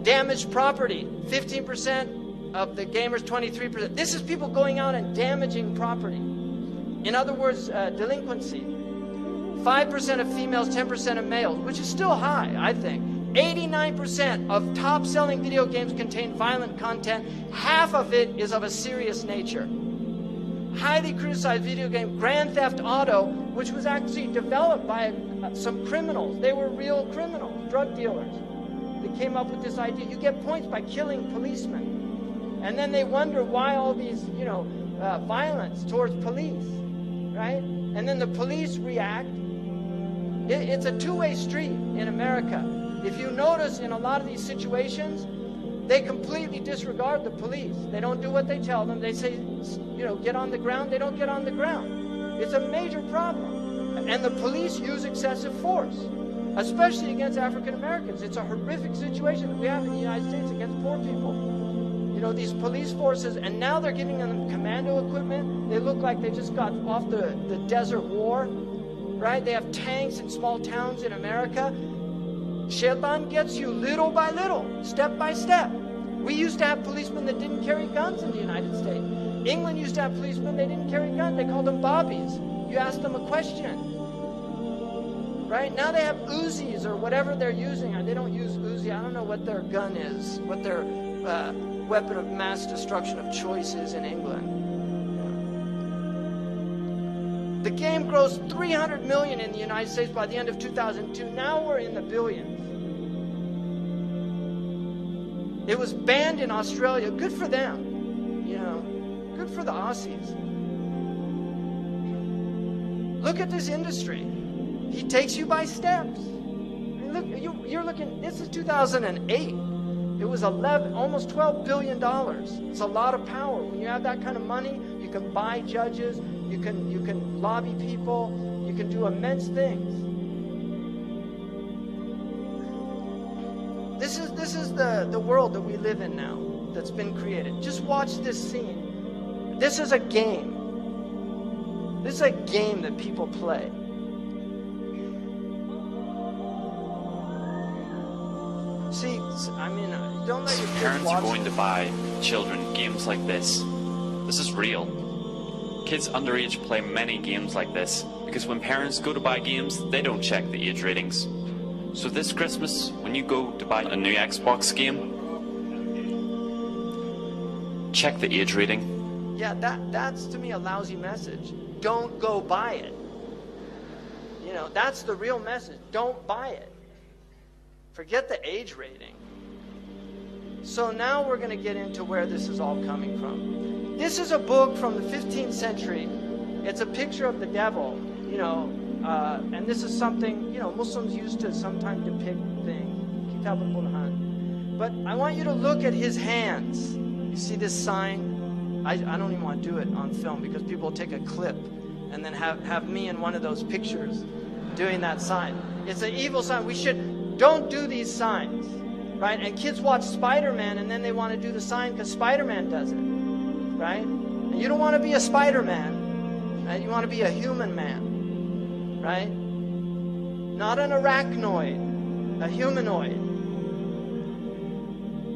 Damaged property, 15% of the gamers, 23%. This is people going out and damaging property. In other words, delinquency. 5% of females, 10% of males, which is still high, I think. 89% of top-selling video games contain violent content. Half of it is of a serious nature. Highly criticized video game Grand Theft Auto, which was actually developed by some criminals. They were real criminals, drug dealers. They came up with this idea. You get points by killing policemen. And then they wonder why all these, violence towards police, right? And then the police react. It's a two-way street in America. If you notice in a lot of these situations, they completely disregard the police. They don't do what they tell them. They say, get on the ground. They don't get on the ground. It's a major problem. And the police use excessive force, especially against African Americans. It's a horrific situation that we have in the United States against poor people. These police forces, and now they're giving them commando equipment. They look like they just got off the desert war, right? They have tanks in small towns in America. Shaitan gets you little by little, step by step. We used to have policemen that didn't carry guns in the United States. England used to have policemen, they didn't carry guns. They called them bobbies. You asked them a question. Right? Now they have Uzis or whatever they're using. They don't use Uzi. I don't know what their gun is, what their weapon of mass destruction of choice is in England. The game grossed $300 million in the United States by the end of 2002. Now we're in the billions. It was banned in Australia. Good for them. Good for the Aussies. Look at this industry. He takes you by steps. Look, you're looking, this is 2008. It was almost $12 billion. It's a lot of power. When you have that kind of money, you can buy judges, you can lobby people, you can do immense things. This is the world that we live in now, that's been created. Just watch this scene. This is a game. This is a game that people play. See, don't let your kids Parents watch are going to buy children games like this. This is real. Kids underage play many games like this because when parents go to buy games, they don't check the age ratings. So this Christmas, when you go to buy a new Xbox game, check the age rating. Yeah, that's to me a lousy message. Don't go buy it. That's the real message. Don't buy it. Forget the age rating. So now we're going to get into where this is all coming from. This is a book from the 15th century. It's a picture of the devil, and this is something, Muslims used to sometimes depict things. Kitab al-Burhan. But I want you to look at his hands. You see this sign? I don't even want to do it on film because people will take a clip and then have me in one of those pictures doing that sign. It's an evil sign. Don't do these signs, right? And kids watch Spider-Man and then they want to do the sign because Spider-Man does it, right? And you don't want to be a Spider-Man, right? You want to be a human man, right? Not an arachnoid, a humanoid.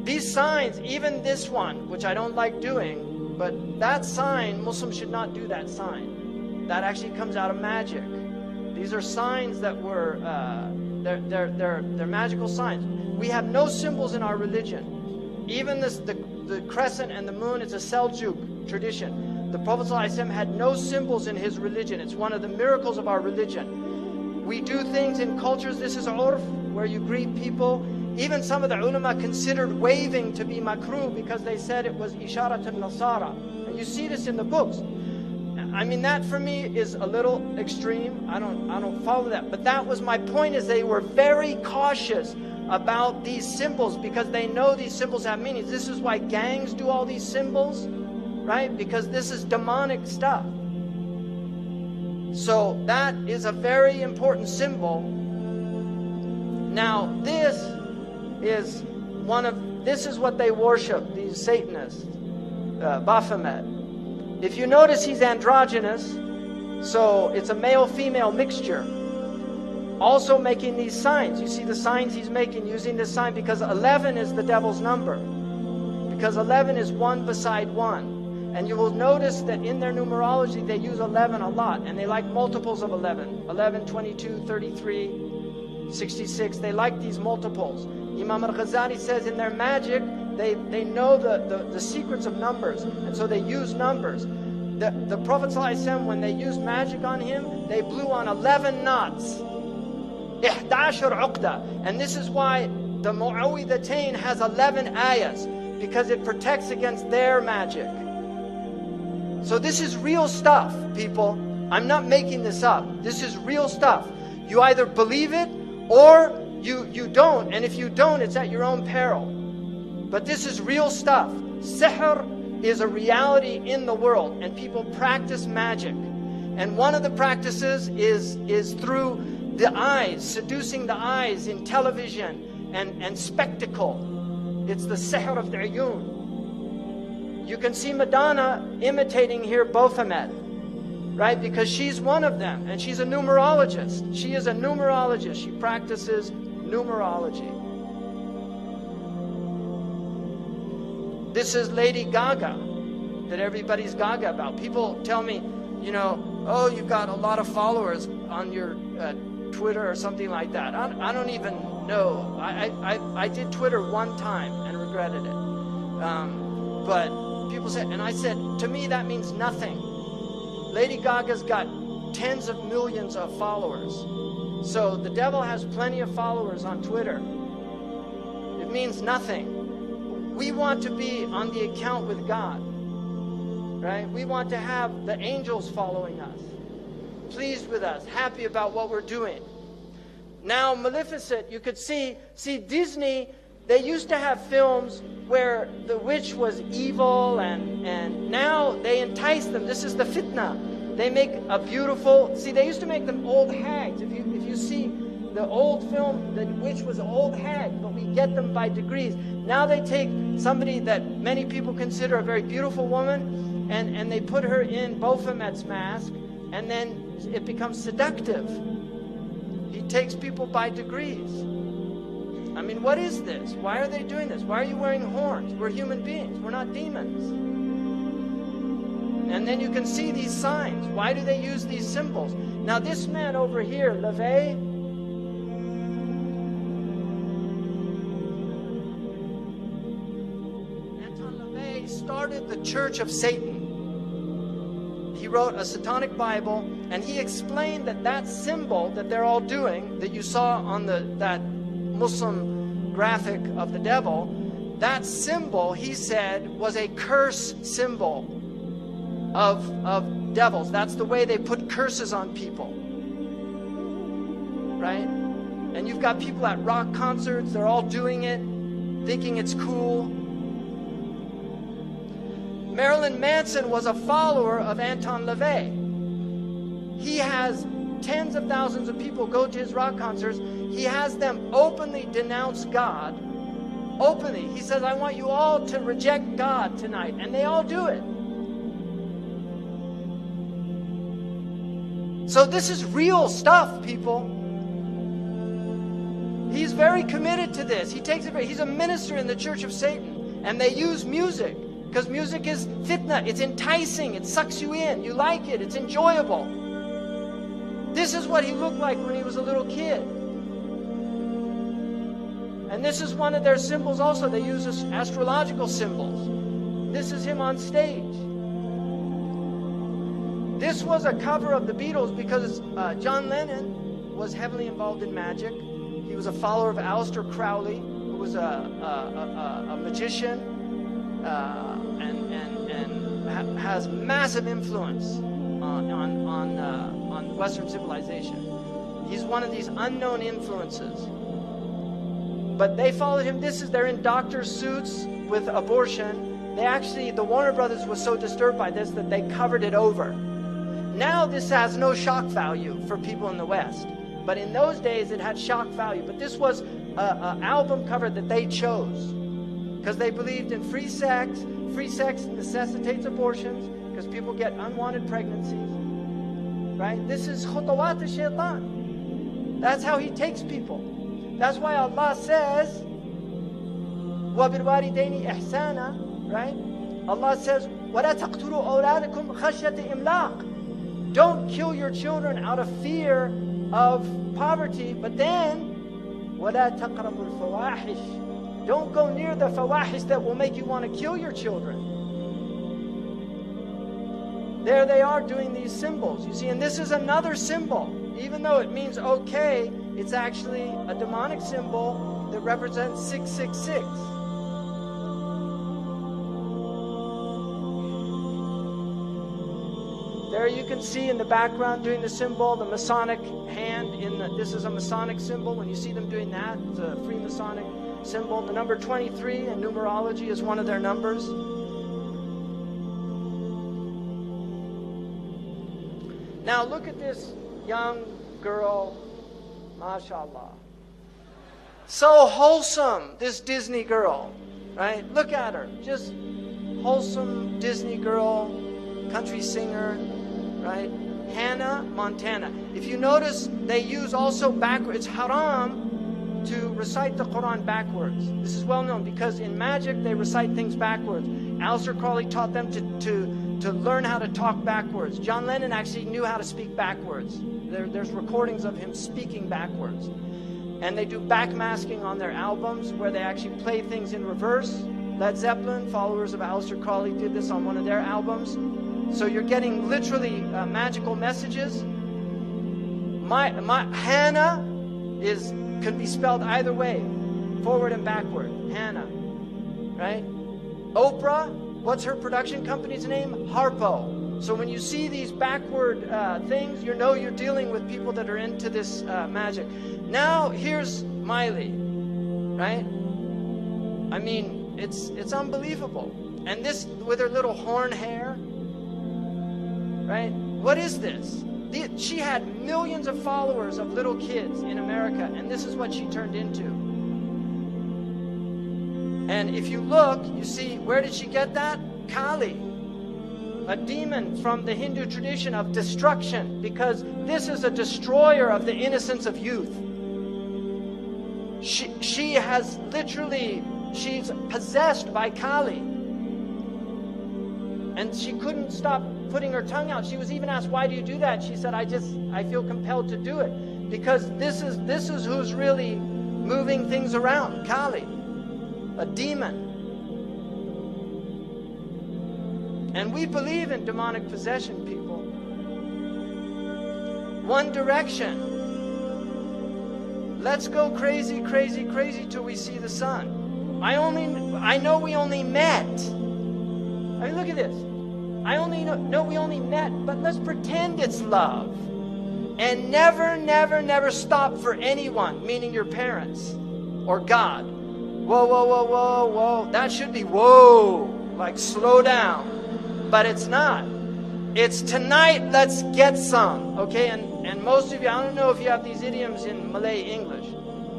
These signs, even this one, which I don't like doing, but that sign, Muslims should not do that sign. That actually comes out of magic. These are signs that were, they're magical signs. We have no symbols in our religion. Even the crescent and the moon is a Seljuk tradition. The Prophet ﷺ had no symbols in his religion. It's one of the miracles of our religion. We do things in cultures. This is urf, where you greet people. Even some of the ulama considered waving to be makruh because they said it was isharat al-nasara. And you see this in the books. That for me is a little extreme. I don't follow that. But that was my point, is they were very cautious about these symbols because they know these symbols have meanings. This is why gangs do all these symbols, right? Because this is demonic stuff. So that is a very important symbol. Now this is what they worship, these Satanists, Baphomet. If you notice, he's androgynous. So it's a male-female mixture. Also making these signs. You see the signs he's making using this sign because 11 is the devil's number. Because 11 is 1 beside 1. And you will notice that in their numerology they use 11 a lot. And they like multiples of 11. 11, 22, 33, 66. They like these multiples. Imam al-Ghazali says in their magic, they know the secrets of numbers. And so they use numbers. The Prophet ﷺ, when they used magic on him, they blew on 11 knots. 11 uqda. And this is why the Mu'awwidhatayn has 11 ayahs, because it protects against their magic. So this is real stuff, people. I'm not making this up. This is real stuff. You either believe it or you don't. And if you don't, it's at your own peril. But this is real stuff. Sihr is a reality in the world, and people practice magic. And one of the practices is through the eyes, seducing the eyes in television and spectacle. It's the sihr of the ayun. You can see Madonna imitating here Baphomet, right? Because she's one of them, and she's a numerologist. She is a numerologist. She practices numerology. This is Lady Gaga, that everybody's gaga about. People tell me, you know, oh, you've got a lot of followers on your Twitter or something like that. I don't even know. I did Twitter one time and regretted it. But people said, and I said, to me that means nothing. Lady Gaga's got tens of millions of followers. So the devil has plenty of followers on Twitter. It means nothing. We want to be on the account with God, right? We want to have the angels following us, pleased with us, happy about what we're doing. Now, Maleficent, you could see Disney, they used to have films where the witch was evil, and now they entice them. This is the fitna. They make a beautiful, see, they used to make them old hags. If you see the old film, the witch was an old hag, but we get them by degrees. Now they take somebody that many people consider a very beautiful woman, and they put her in Baphomet's mask, and then it becomes seductive. He takes people by degrees. I mean, what is this? Why are they doing this? Why are you wearing horns? We're human beings. We're not demons. And then you can see these signs. Why do they use these symbols? Now this man over here, LaVey, started the Church of Satan. He wrote a satanic Bible, and he explained that symbol that they're all doing, that you saw on that Muslim graphic of the devil, that symbol, he said, was a curse symbol of devils. That's the way they put curses on people, right? And you've got people at rock concerts, they're all doing it, thinking it's cool. Marilyn Manson was a follower of Anton LaVey. He has tens of thousands of people go to his rock concerts. He has them openly denounce God. Openly. He says, I want you all to reject God tonight. And they all do it. So this is real stuff, people. He's very committed to this. He takes it. He's a minister in the Church of Satan. And they use music. Because music is fitna, it's enticing, it sucks you in, you like it, it's enjoyable. This is what he looked like when he was a little kid. And this is one of their symbols also. They use astrological symbols. This is him on stage. This was a cover of the Beatles because John Lennon was heavily involved in magic. He was a follower of Aleister Crowley, who was a magician. And has massive influence on Western civilization. He's one of these unknown influences. But they followed him. They're in doctor's suits with abortion. The Warner Brothers was so disturbed by this that they covered it over. Now this has no shock value for people in the West. But in those days it had shock value. But this was an album cover that they chose. Because they believed in free sex. Free sex necessitates abortions because people get unwanted pregnancies, right? This is khutawat al-shaytan. That's how he takes people. That's why Allah says, وَبِالْوَالِدَيْنِ إِحْسَانًا, right? Allah says, وَلَا تَقْتُلُوا أَوْلَادَكُمْ خَشْيَةَ إِمْلَاقٍ. Don't kill your children out of fear of poverty, but then, وَلَا تَقْرَبُوا الْفَوَاحِشِ. Don't go near the fawahish that will make you want to kill your children. There they are doing these symbols, you see, and this is another symbol. Even though it means okay, it's actually a demonic symbol that represents 666. There you can see in the background doing the symbol, the Masonic hand. This is a Masonic symbol. When you see them doing that, it's a Freemasonic symbol. The number 23 in numerology is one of their numbers. Now look at this young girl, mashallah. So wholesome, this Disney girl, right? Look at her, just wholesome Disney girl, country singer, right? Hannah Montana. If you notice, they use also backwards. It's haram to recite the Quran backwards. This is well known because in magic they recite things backwards. Aleister Crowley taught them to learn how to talk backwards. John Lennon actually knew how to speak backwards. There's recordings of him speaking backwards. And they do backmasking on their albums where they actually play things in reverse. Led Zeppelin, followers of Aleister Crowley, did this on one of their albums. So you're getting literally magical messages. Hannah can be spelled either way, forward and backward. Hannah, right? Oprah, what's her production company's name? Harpo. So when you see these backward things, you know you're dealing with people that are into this magic. Now here's Miley, right? I mean, it's unbelievable. And this with her little horn hair, right? What is this? She had millions of followers of little kids in America, and this is what she turned into. And if you look, you see, where did she get that? Kali, a demon from the Hindu tradition of destruction, because this is a destroyer of the innocence of youth. She has literally, she's possessed by Kali. And she couldn't stop putting her tongue out. She was even asked, why do you do that? She said, I feel compelled to do it. Because this is who's really moving things around, Kali, a demon. And we believe in demonic possession, people. One Direction. Let's go crazy, crazy, crazy till we see the sun. I know we only met. I mean, look at this. I only know we only met, but let's pretend it's love. And never, never, never stop for anyone, meaning your parents or God. Whoa, whoa, whoa, whoa, whoa. That should be whoa, like slow down. But it's not. It's tonight, let's get some. Okay, and most of you, I don't know if you have these idioms in Malay English,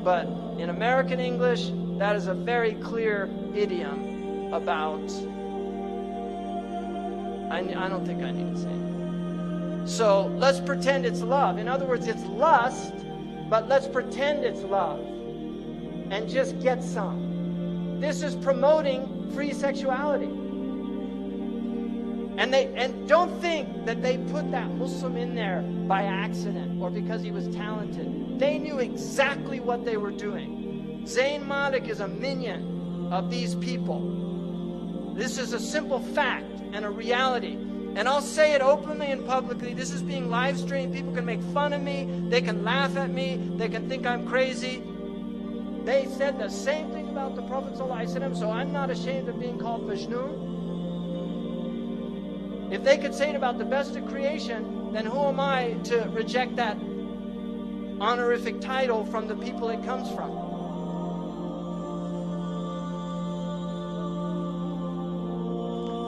but in American English, that is a very clear idiom about... I don't think I need to say it. So let's pretend it's love. In other words, it's lust, but let's pretend it's love and just get some. This is promoting free sexuality. And don't think that they put that Muslim in there by accident or because he was talented. They knew exactly what they were doing. Zayn Malik is a minion of these people. This is a simple fact and a reality. And I'll say it openly and publicly. This is being live streamed. People can make fun of me. They can laugh at me. They can think I'm crazy. They said the same thing about the Prophet ﷺ, so I'm not ashamed of being called Majnun. If they could say it about the best of creation, then who am I to reject that honorific title from the people it comes from?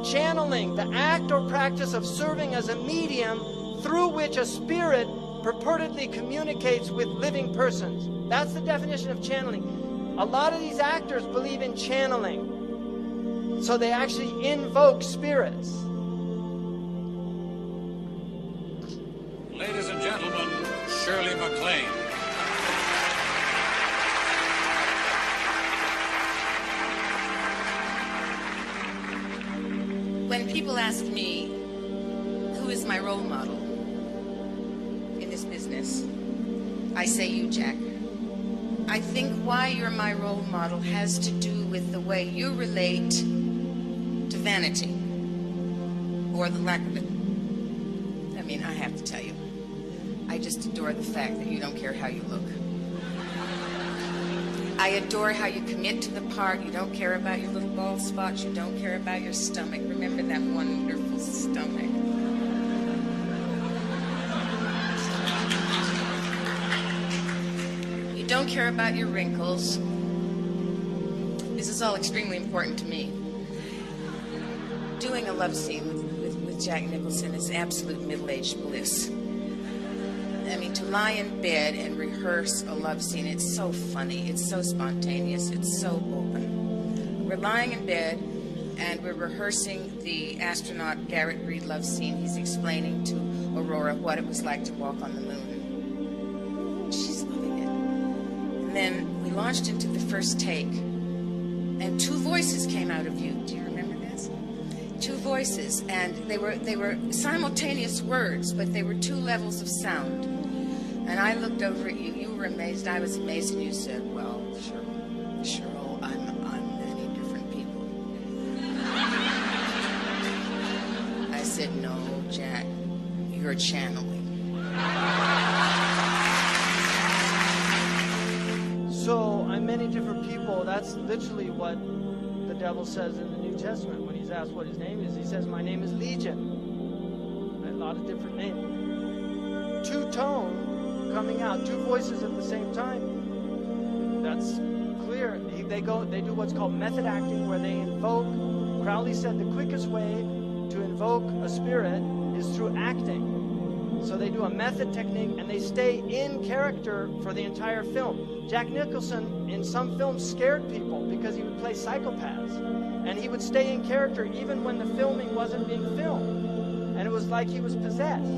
Channeling, the act or practice of serving as a medium through which a spirit purportedly communicates with living persons. That's the definition of channeling. A lot of these actors believe in channeling. So they actually invoke spirits. Ladies When people ask me who is my role model in this business, I say you, Jack. I think why you're my role model has to do with the way you relate to vanity, or the lack of it. I mean, I have to tell you, I just adore the fact that you don't care how you look. I adore how you commit to the part. You don't care about your little bald spots. You don't care about your stomach. Remember that wonderful stomach. You don't care about your wrinkles. This is all extremely important to me. Doing a love scene with Jack Nicholson is absolute middle-aged bliss. I mean, to lie in bed and rehearse a love scene, it's so funny, it's so spontaneous, it's so open. We're lying in bed and we're rehearsing the astronaut Garrett Reed love scene. He's explaining to Aurora what it was like to walk on the moon. She's loving it. And then we launched into the first take, and two voices came out of you. Do you remember this? Two voices, and they were simultaneous words, but they were two levels of sound. And I looked over at you. You were amazed. I was amazed, and you said, "Well, Cheryl, I'm many different people." I said, "No, Jack, you're channeling." So I'm many different people. That's literally what the devil says in the New Testament when he's asked what his name is. He says, "My name is Legion." A lot of different names. Two-tone coming out, two voices at the same time. That's clear. They do what's called method acting, where they invoke. Crowley said the quickest way to invoke a spirit is through acting. So they do a method technique, and they stay in character for the entire film. Jack Nicholson in some films scared people because he would play psychopaths, and he would stay in character even when the filming wasn't being filmed, and it was like he was possessed,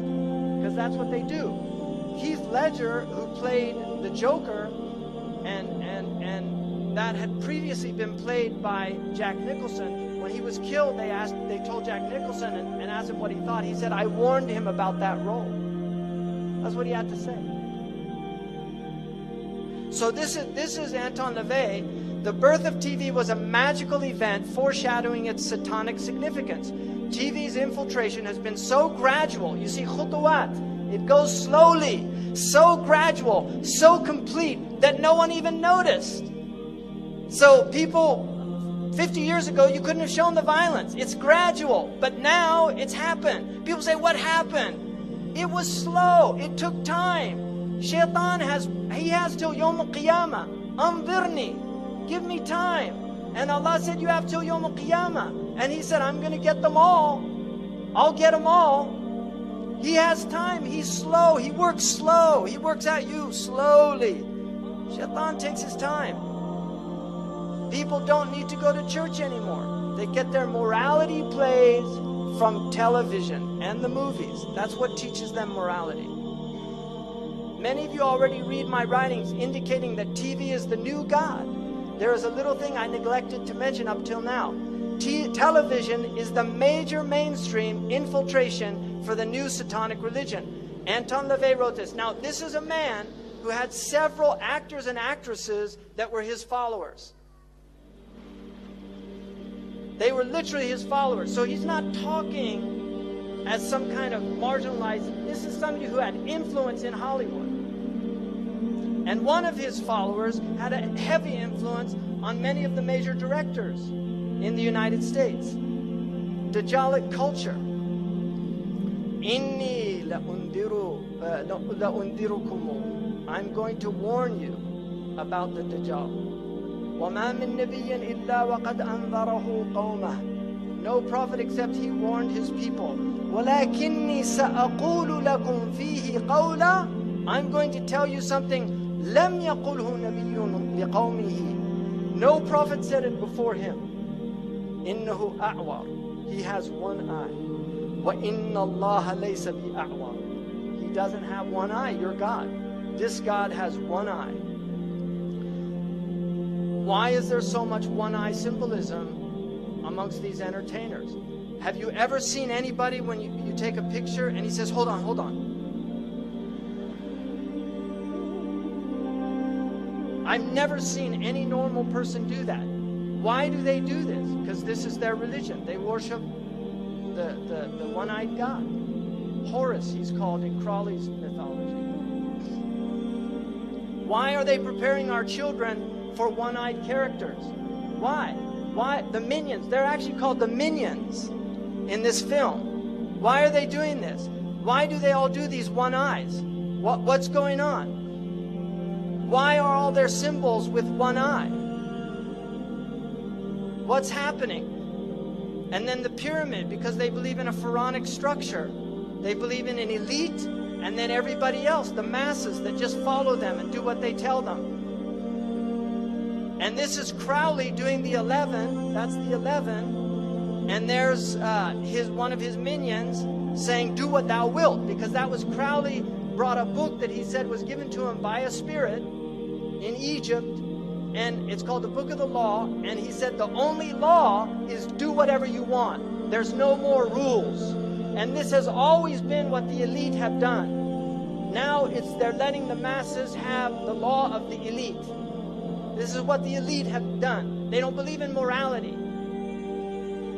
because that's what they do. Heath Ledger, who played the Joker, and that had previously been played by Jack Nicholson. When he was killed, they told Jack Nicholson and asked him what he thought. He said, "I warned him about that role." That's what he had to say. So this is Anton LaVey. The birth of TV was a magical event foreshadowing its satanic significance. TV's infiltration has been so gradual. You see, khutuwat. It goes slowly, so gradual, so complete that no one even noticed. So people, 50 years ago, you couldn't have shown the violence. It's gradual, but now it's happened. People say, what happened? It was slow. It took time. Shaitan has till Yawm al-Qiyamah. Anzirni. Give me time. And Allah said, you have till Yawm al-Qiyamah. And He said, I'm going to get them all. I'll get them all. He has time. He's slow. He works slow. He works at you slowly. Shaitan takes his time. People don't need to go to church anymore. They get their morality plays from television and the movies. That's what teaches them morality. Many of you already read my writings indicating that TV is the new God. There is a little thing I neglected to mention up till now. Television is the major mainstream infiltration for the new satanic religion. Anton LaVey wrote this. Now, this is a man who had several actors and actresses that were his followers. They were literally his followers. So he's not talking as some kind of marginalized. This is somebody who had influence in Hollywood. And one of his followers had a heavy influence on many of the major directors in the United States. Dajjalic culture. Inni la'undirukum. I'm going to warn you about the Dajjal. وَمَا مِن نَبِيٍّ إِلَّا وَقَدْ أَنذَرَهُ قَوْمَهُ. No prophet except he warned his people. وَلَكِنِّي سَأَقُولُ لَكُمْ فِيهِ قَوْلًا. I'm going to tell you something لَمْ يَقُلْهُ نَبِيٌّ لِقَوْمِهِ. No prophet said it before him. إِنَّهُ أَعْوَرٌ. He has one eye. وَإِنَّ اللَّهَ لَيْسَ بِأَعْوَرٌ. He doesn't have one eye. You're God. This God has one eye. Why is there so much one-eye symbolism amongst these entertainers. Have you ever seen anybody when you take a picture and he says, hold on, hold on. I've never seen any normal person do that. Why do they do this? Because this is their religion. They worship the one-eyed God. Horus, he's called in Crowley's mythology. Why are they preparing our children for one-eyed characters? Why? Why? The minions. They're actually called the minions in this film. Why are they doing this? Why do they all do these one eyes? What's going on? Why are all their symbols with one eye? What's happening? And then the pyramid, because they believe in a pharaonic structure. They believe in an elite, and then everybody else, the masses that just follow them and do what they tell them. And this is Crowley doing the 11. That's the 11. And there's one of his minions saying, do what thou wilt. Because that was Crowley brought a book that he said was given to him by a spirit in Egypt. And it's called the Book of the Law. And he said the only law is do whatever you want. There's no more rules. And this has always been what the elite have done. Now they're letting the masses have the law of the elite. This is what the elite have done. They don't believe in morality.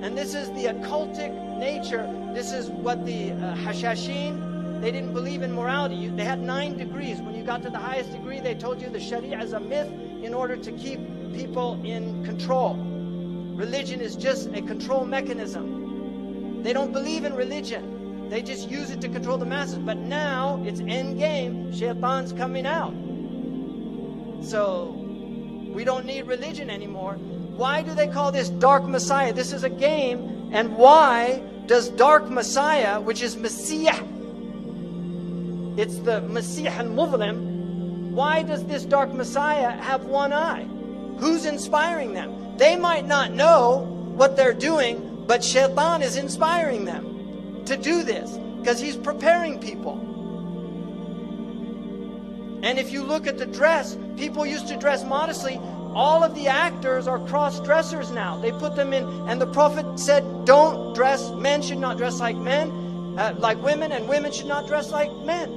And this is the occultic nature. This is what the Hashashin, they didn't believe in morality. They had 9 degrees. When you got to the highest degree, they told you the Sharia is a myth in order to keep people in control. Religion is just a control mechanism. They don't believe in religion. They just use it to control the masses. But now it's end game. Shaitan's coming out. So we don't need religion anymore. Why do they call this Dark Messiah? This is a game. And why does Dark Messiah, which is Messiah, it's the Messiah al-Muzlim, why does this Dark Messiah have one eye? Who's inspiring them? They might not know what they're doing, but Shaitan is inspiring them to do this because he's preparing people. And if you look at the dress, people used to dress modestly. All of the actors are cross-dressers now. They put them in, and the Prophet said, don't dress, men should not dress like men, like women, and women should not dress like men.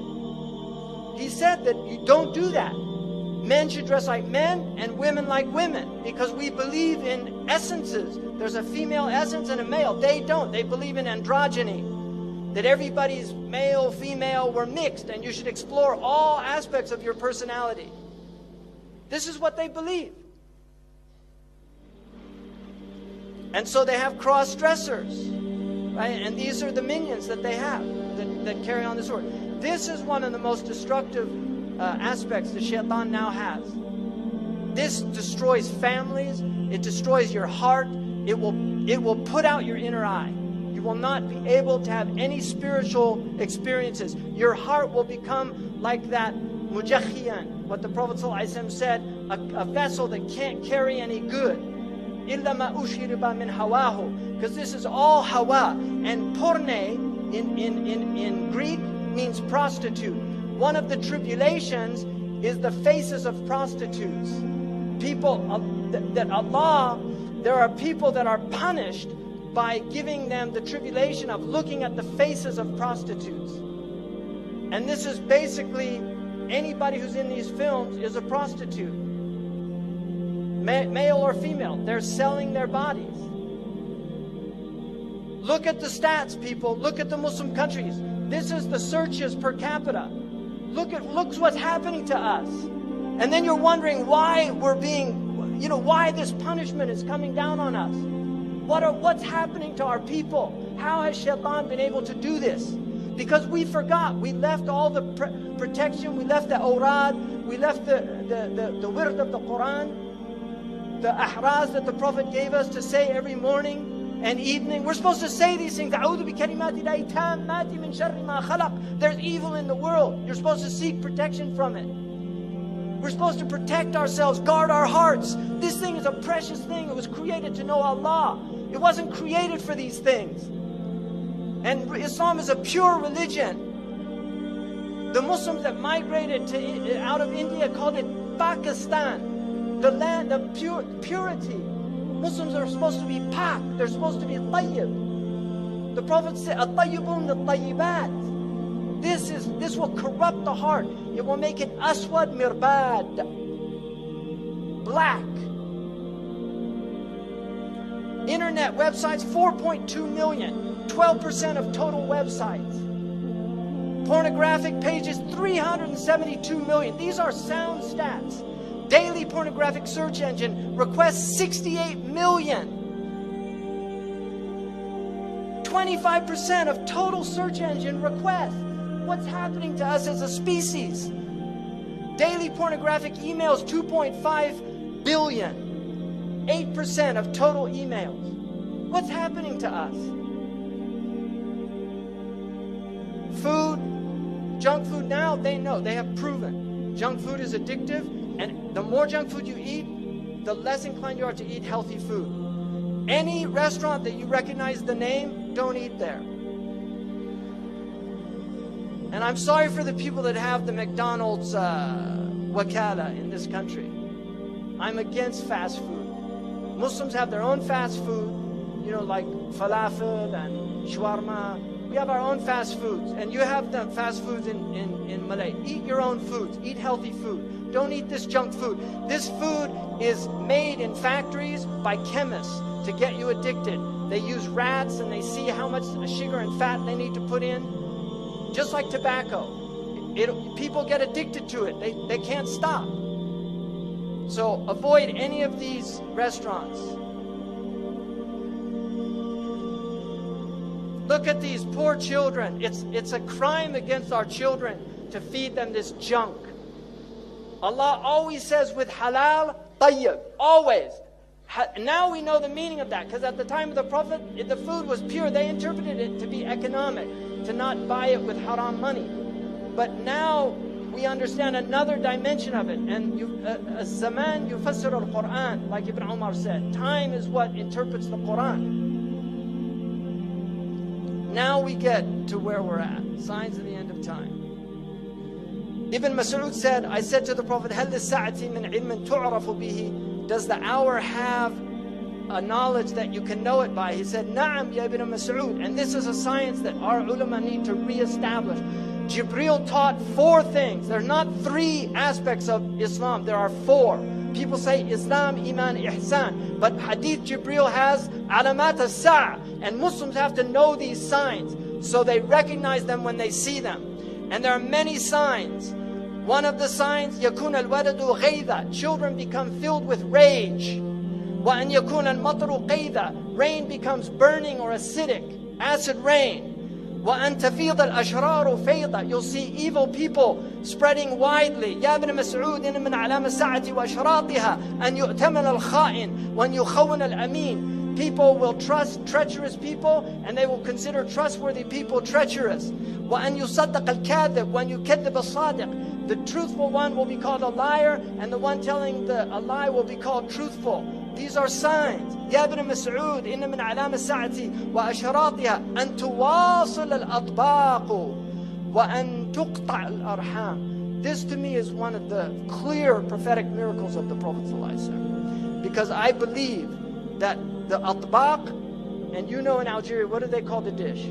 He said that you don't do that. Men should dress like men and women like women because we believe in essences. There's a female essence and a male. They don't. They believe in androgyny, that everybody's male, female, we're mixed, and you should explore all aspects of your personality. This is what they believe. And so they have cross-dressers, right? And these are the minions that they have that carry on this work. This is one of the most destructive aspects that Shaitan now has. This destroys families. It destroys your heart. It will put out your inner eye. You will not be able to have any spiritual experiences. Your heart will become like that mujakhiyan, what the Prophet ﷺ said, a vessel that can't carry any good. Because this is all hawa. And porne in Greek means prostitute. One of the tribulations is the faces of prostitutes. People that Allah, there are people that are punished by giving them the tribulation of looking at the faces of prostitutes. And this is basically anybody who's in these films is a prostitute. Male or female, they're selling their bodies. Look at the stats, people. Look at the Muslim countries. This is the searches per capita. Look what's happening to us. And then you're wondering why we're being, why this punishment is coming down on us. What's happening to our people? How has Shaitan been able to do this? Because we forgot. We left all the protection. We left the awrad. We left the wird of the Quran. The ahraz that the Prophet gave us to say every morning and evening. We're supposed to say these things. There's evil in the world. You're supposed to seek protection from it. We're supposed to protect ourselves, guard our hearts. This thing is a precious thing. It was created to know Allah. It wasn't created for these things. And Islam is a pure religion. The Muslims that migrated out of India called it Pakistan. The land of purity. Muslims are supposed to be pak. They're supposed to be tayyib. The Prophet said, "At-tayyibun lit-tayyibat." This will corrupt the heart. It will make it aswad mirbad, black. Internet websites, 4.2 million, 12% of total websites. Pornographic pages, 372 million. These are sound stats. Daily pornographic search engine requests 68 million. 25% of total search engine requests. What's happening to us as a species? Daily pornographic emails, 2.5 billion. 8% of total emails. What's happening to us? Food, junk food now, they know, they have proven. Junk food is addictive, and the more junk food you eat, the less inclined you are to eat healthy food. Any restaurant that you recognize the name, don't eat there. And I'm sorry for the people that have the McDonald's wakala in this country. I'm against fast food. Muslims have their own fast food, you know, like falafel and shawarma. We have our own fast foods, and you have the fast foods in Malay. Eat your own foods. Eat healthy food. Don't eat this junk food. This food is made in factories by chemists to get you addicted. They use rats and they see how much sugar and fat they need to put in. Just like tobacco. People get addicted to it. They can't stop. So avoid any of these restaurants. Look at these poor children. It's a crime against our children to feed them this junk. Allah always says with halal, tayyib. Always. Now we know the meaning of that, because at the time of the Prophet, the food was pure. They interpreted it to be economic, to not buy it with haram money. But now we understand another dimension of it. And zaman yufassir al-Quran, like Ibn Umar said. Time is what interprets the Quran. Now we get to where we're at. Signs of the end of time. Ibn Mas'ud said, I said to the Prophet, هَلْ لِلسَّاعَةِ مِنْ عِلْمٍ تُعْرَفُ بِهِ? Does the hour have a knowledge that you can know it by? He said, Na'am ya Ibn Mas'ud. And this is a science that our ulama need to reestablish. Jibreel taught 4 things. There are not 3 aspects of Islam. There are 4. People say Islam, Iman, Ihsan. But Hadith Jibreel has alamat as-sa'. And Muslims have to know these signs so they recognize them when they see them. And there are many signs. One of the signs, يَكُونَ الْوَلَدُ غَيْذًا. Children become filled with rage. وَأَنْ يَكُونَ الْمَطْرُ قَيْذًا. Rain becomes burning or acidic, acid rain. وَأَنْ تَفِيضَ الْأَشْرَارُ فَيْضًا. You'll see evil people spreading widely. يَا ابْنَ مَسْعُودٍ مِنْ عَلَامَ السَّاعَةِ وَأَشْرَاطِهَا أَنْ يُؤْتَمَنَ الْخَائِنِ وَأَنْ يُخَوَّنَ الْأَمِينَ. People will trust treacherous people, and they will consider trustworthy people treacherous. وَأَنْ يُصَدَّقَ الْكَاذِبُ وَأَنْ يُكَذِّبَ الصَّادِقُ. The truthful one will be called a liar, and the one telling a lie will be called truthful. These are signs. يا ابن مسعود إن من علامة الساعة وأشراطها أن تواصل الأطباق وأن تقطع الأرحام. This to me is one of the clear prophetic miracles of the Prophet ﷺ. Because I believe that the atbaq, and you know in Algeria, what do they call the dish?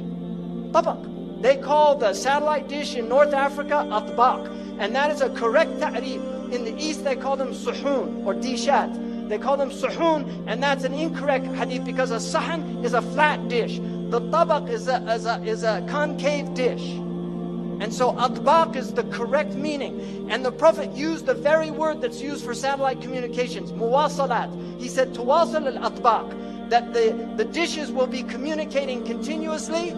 Tabaq. They call the satellite dish in North Africa atbaq. And that is a correct ta'rif. In the East they call them suhoon or dishat. They call them suhoon, and that's an incorrect hadith because a sahan is a flat dish. The tabaq is a concave dish. And so atbaq is the correct meaning. And the Prophet used the very word that's used for satellite communications, muwasalat. He said tuwasal al-atbaq, that the dishes will be communicating continuously,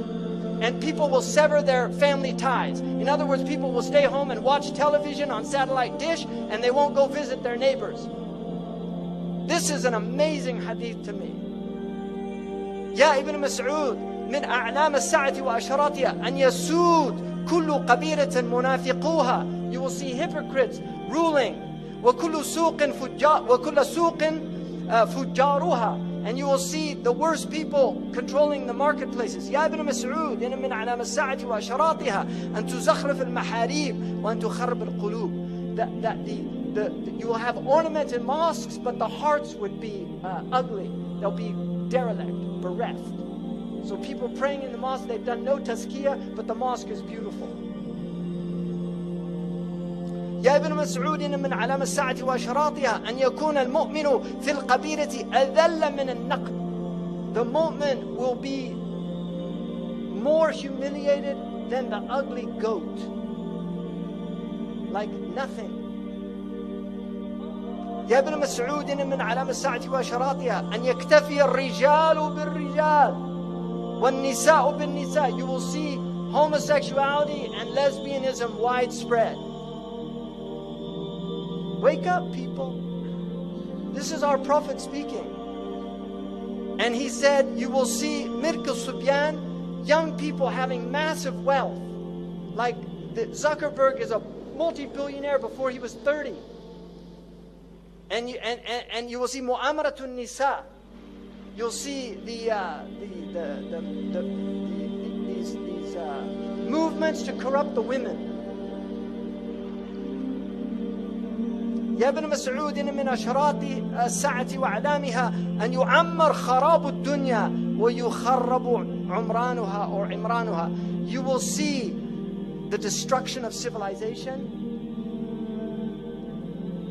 and people will sever their family ties. In other words, people will stay home and watch television on satellite dish, and they won't go visit their neighbors. This is an amazing hadith to me. Ya Ibn Mas'ud, min a'lam as-sa'ati wa asharatiha an yasud kullu qabiratin munafiquha. You will see hypocrites ruling. Wa kullu suqin fujjaruha. And you will see the worst people controlling the marketplaces. Ya Ibn Mas'ud, inna min a'lam as-sa'ati wa asharatiha an tuzakhrif al-maharib wa an tukharrib al-qulub. That you will have ornamented mosques, but the hearts would be ugly. They'll be derelict, bereft. So people praying in the mosque, they've done no tazkiyah, but the mosque is beautiful. يا ابن مسعود من علامة الساعة وأشراطها أن يكون المؤمن في القبيلة أذل من النقد. The mu'min will be more humiliated than the ugly goat. Like nothing. يا ابن مسعود من علامة الساعة وأشراطها أن يكتفي الرجال بالرجال والنساء بالنساء. You will see homosexuality and lesbianism widespread. Wake up, people. This is our Prophet speaking. And he said, you will see Mirk al-Subyan, young people having massive wealth. Like Zuckerberg is a multi-billionaire before he was 30. And you will see Mu'amaratun Nisa. You'll see these movements to corrupt the women. يا ابن مسعود من أشراط الساعة وأعلامها أن يعمر خراب الدنيا ويخرب عمرانها or عمرانها. You will see the destruction of civilization.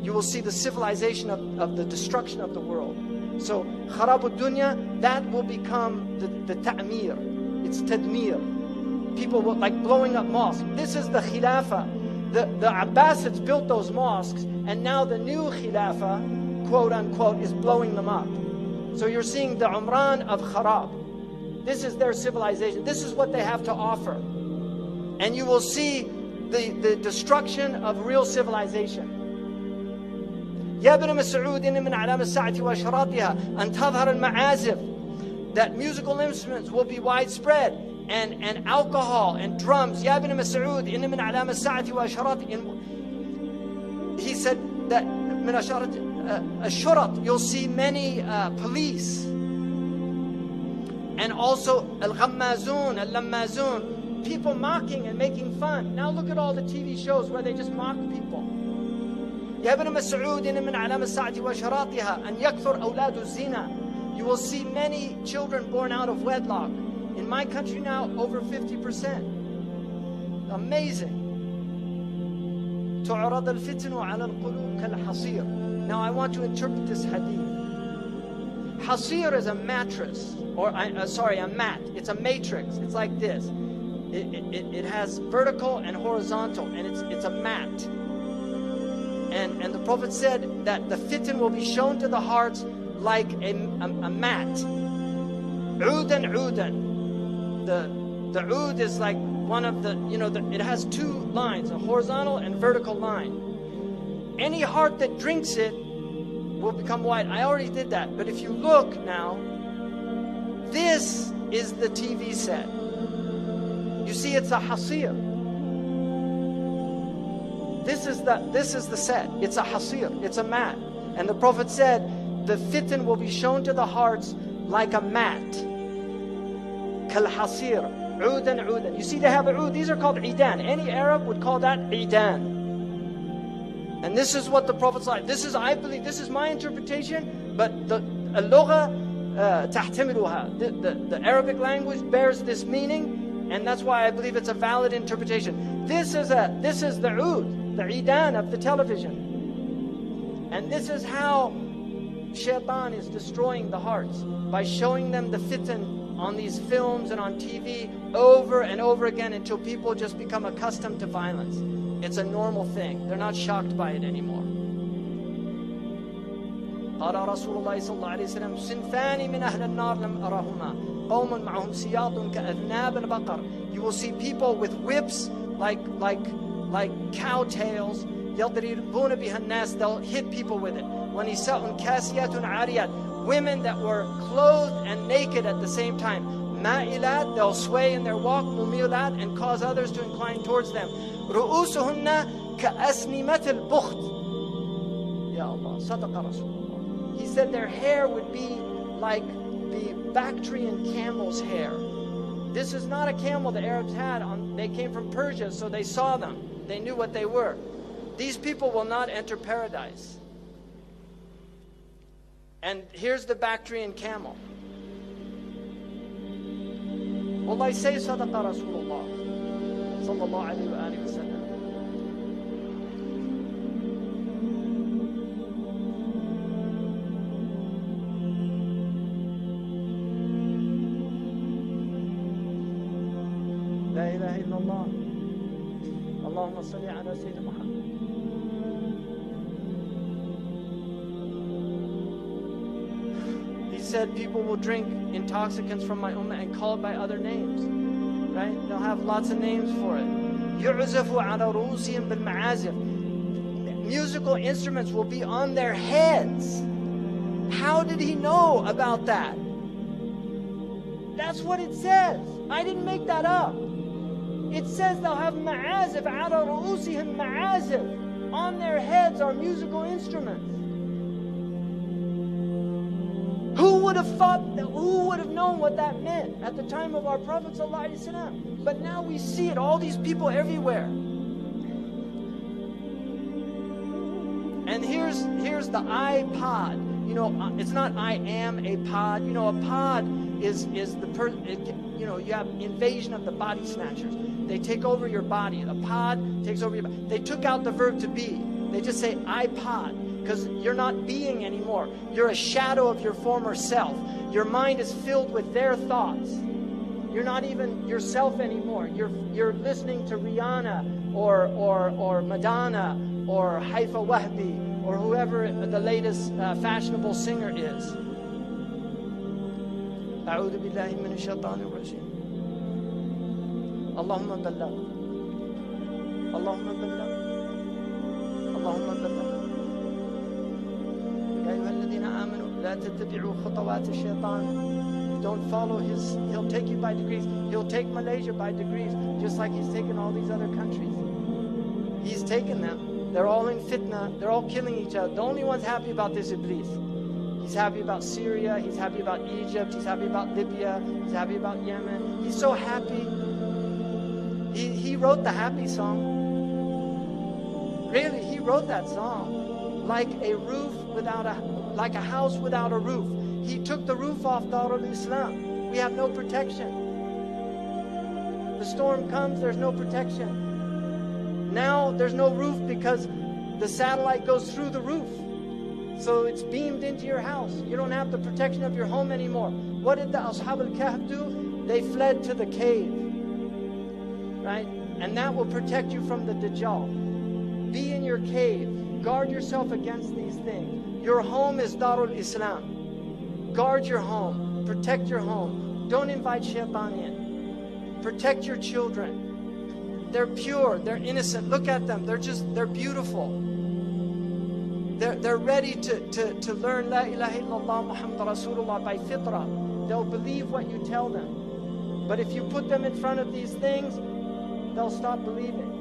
You will see the civilization of the destruction of the world. So خراب الدنيا, that will become the ta'mir. It's tadmir. People will, like blowing up mosques. This is the khilafah. The Abbasids built those mosques, and now the new Khilafah, quote unquote, is blowing them up. So you're seeing the Umran of Kharab. This is their civilization. This is what they have to offer. And you will see the destruction of real civilization. يا ابن مسعود من علامة الساعة وأشراطها أن تظهر المعازف. That musical instruments will be widespread. And alcohol and drums. يا ابن مسعود إن من علامة الساعة وأشراط. He said that من أشارة الشرط, you'll see many police. And also الغمازون, اللمازون, people mocking and making fun. Now look at all the TV shows where they just mock people. يا ابن مسعود إن من علامة الساعة وأشراطها أن يكثر أولاد الزنا. You will see many children born out of wedlock. In my country now, over 50%. Amazing. تعرض الفتن على القلوب كالحصير. Now I want to interpret this hadith. Hasir is a mattress, or a mat. It's a matrix. It's like this. It has vertical and horizontal, and it's a mat. And the Prophet said that the fitan will be shown to the hearts like a mat. Udan udan. The oud is like one of the, it has two lines, a horizontal and vertical line. Any heart that drinks it will become white. I already did that. But if you look now, this is the TV set. You see, it's a hasir. This is the set. It's a hasir. It's a mat. And the Prophet said, the fitan will be shown to the hearts like a mat. Kal-hasir, udan udan. You see, they have a ud. These are called idan. Any Arab would call that idan. And this is what the Prophet's like. I believe, this is my interpretation, but the al-lugha tahtamiluha. The Arabic language bears this meaning, and that's why I believe it's a valid interpretation. This is the ud, the idan of the television. And this is how shaitan is destroying the hearts, by showing them the fitan on these films and on TV over and over again until people just become accustomed to violence. It's a normal thing. They're not shocked by it anymore. قال رسول الله صلى الله عليه وسلم صنفان من أهل النار لم أرهما قوم معهم سياط كأذناب البقر. You will see people with whips like cow tails. يضربون بها الناس. They'll hit people with it. ونساء كاسيات عاريات. Women that were clothed and naked at the same time. Ma'ilat, they'll sway in their walk. Mumilat, and cause others to incline towards them. رؤوسهن كأسنمة البخت. Ya Allah, Sadaqa Rasulullah. He said their hair would be like the Bactrian camel's hair. This is not a camel the Arabs had. They came from Persia, so they saw them. They knew what they were. These people will not enter paradise. And here's the Bactrian camel. Wallahi, say Sadaqa Rasulullah sallallahu alayhi wa alihi wa sallam. La ilaha illallah. Allahumma salli ala Sayyidina Muhammad. He said people will drink intoxicants from my ummah and call it by other names. Right? They'll have lots of names for it. يُعْزَفُ عَلَى رُؤُوسِهِمْ بِالْمَعَازِفِ. Musical instruments will be on their heads. How did he know about that? That's what it says. I didn't make that up. It says they'll have ma'azif, عَلَى رُؤُوسِهِمْ ma'azif. On their heads are musical instruments. Who would have thought that? Who would have known what that meant at the time of our Prophet ﷺ? But now we see it, all these people everywhere. And here's the iPod. You know, it's not I am a pod. You know, a pod is you know, you have invasion of the body snatchers. They take over your body. A pod takes over your body. They took out the verb to be. They just say iPod. Because you're not being anymore. You're a shadow of your former self. Your mind is filled with their thoughts. You're not even yourself anymore. You're listening to Rihanna or Madonna or Haifa Wahbi or whoever the latest fashionable singer is. أعوذ بالله من الشيطان الرجيم. اللهم بلغ. اللهم بلغ. اللهم بلغ. يا أيها الذين آمنوا لا تتبعوا خطوات الشيطان. Don't follow his. He'll take you by degrees. He'll take Malaysia by degrees, just like he's taken all these other countries. He's taken them. They're all in fitna. They're all killing each other. The only one's happy about this Iblis. He's happy about Syria. He's happy about Egypt. He's happy about Libya. He's happy about Yemen. He's so happy. He wrote the happy song. Really, he wrote that song. Like a roof without like a house without a roof. He took the roof off Darul Islam. We have no protection. The storm comes, there's no protection. Now there's no roof because the satellite goes through the roof. So it's beamed into your house. You don't have the protection of your home anymore. What did the Ashab al-Kahf do? They fled to the cave. Right? And that will protect you from the Dajjal. Be in your cave. Guard yourself against these things. Your home is Darul Islam. Guard your home. Protect your home. Don't invite shaitan in. Protect your children. They're pure. They're innocent. Look at them. They're beautiful. They're ready to learn La ilaha illallah Muhammad Rasulullah by fitrah. They'll believe what you tell them. But if you put them in front of these things, they'll stop believing.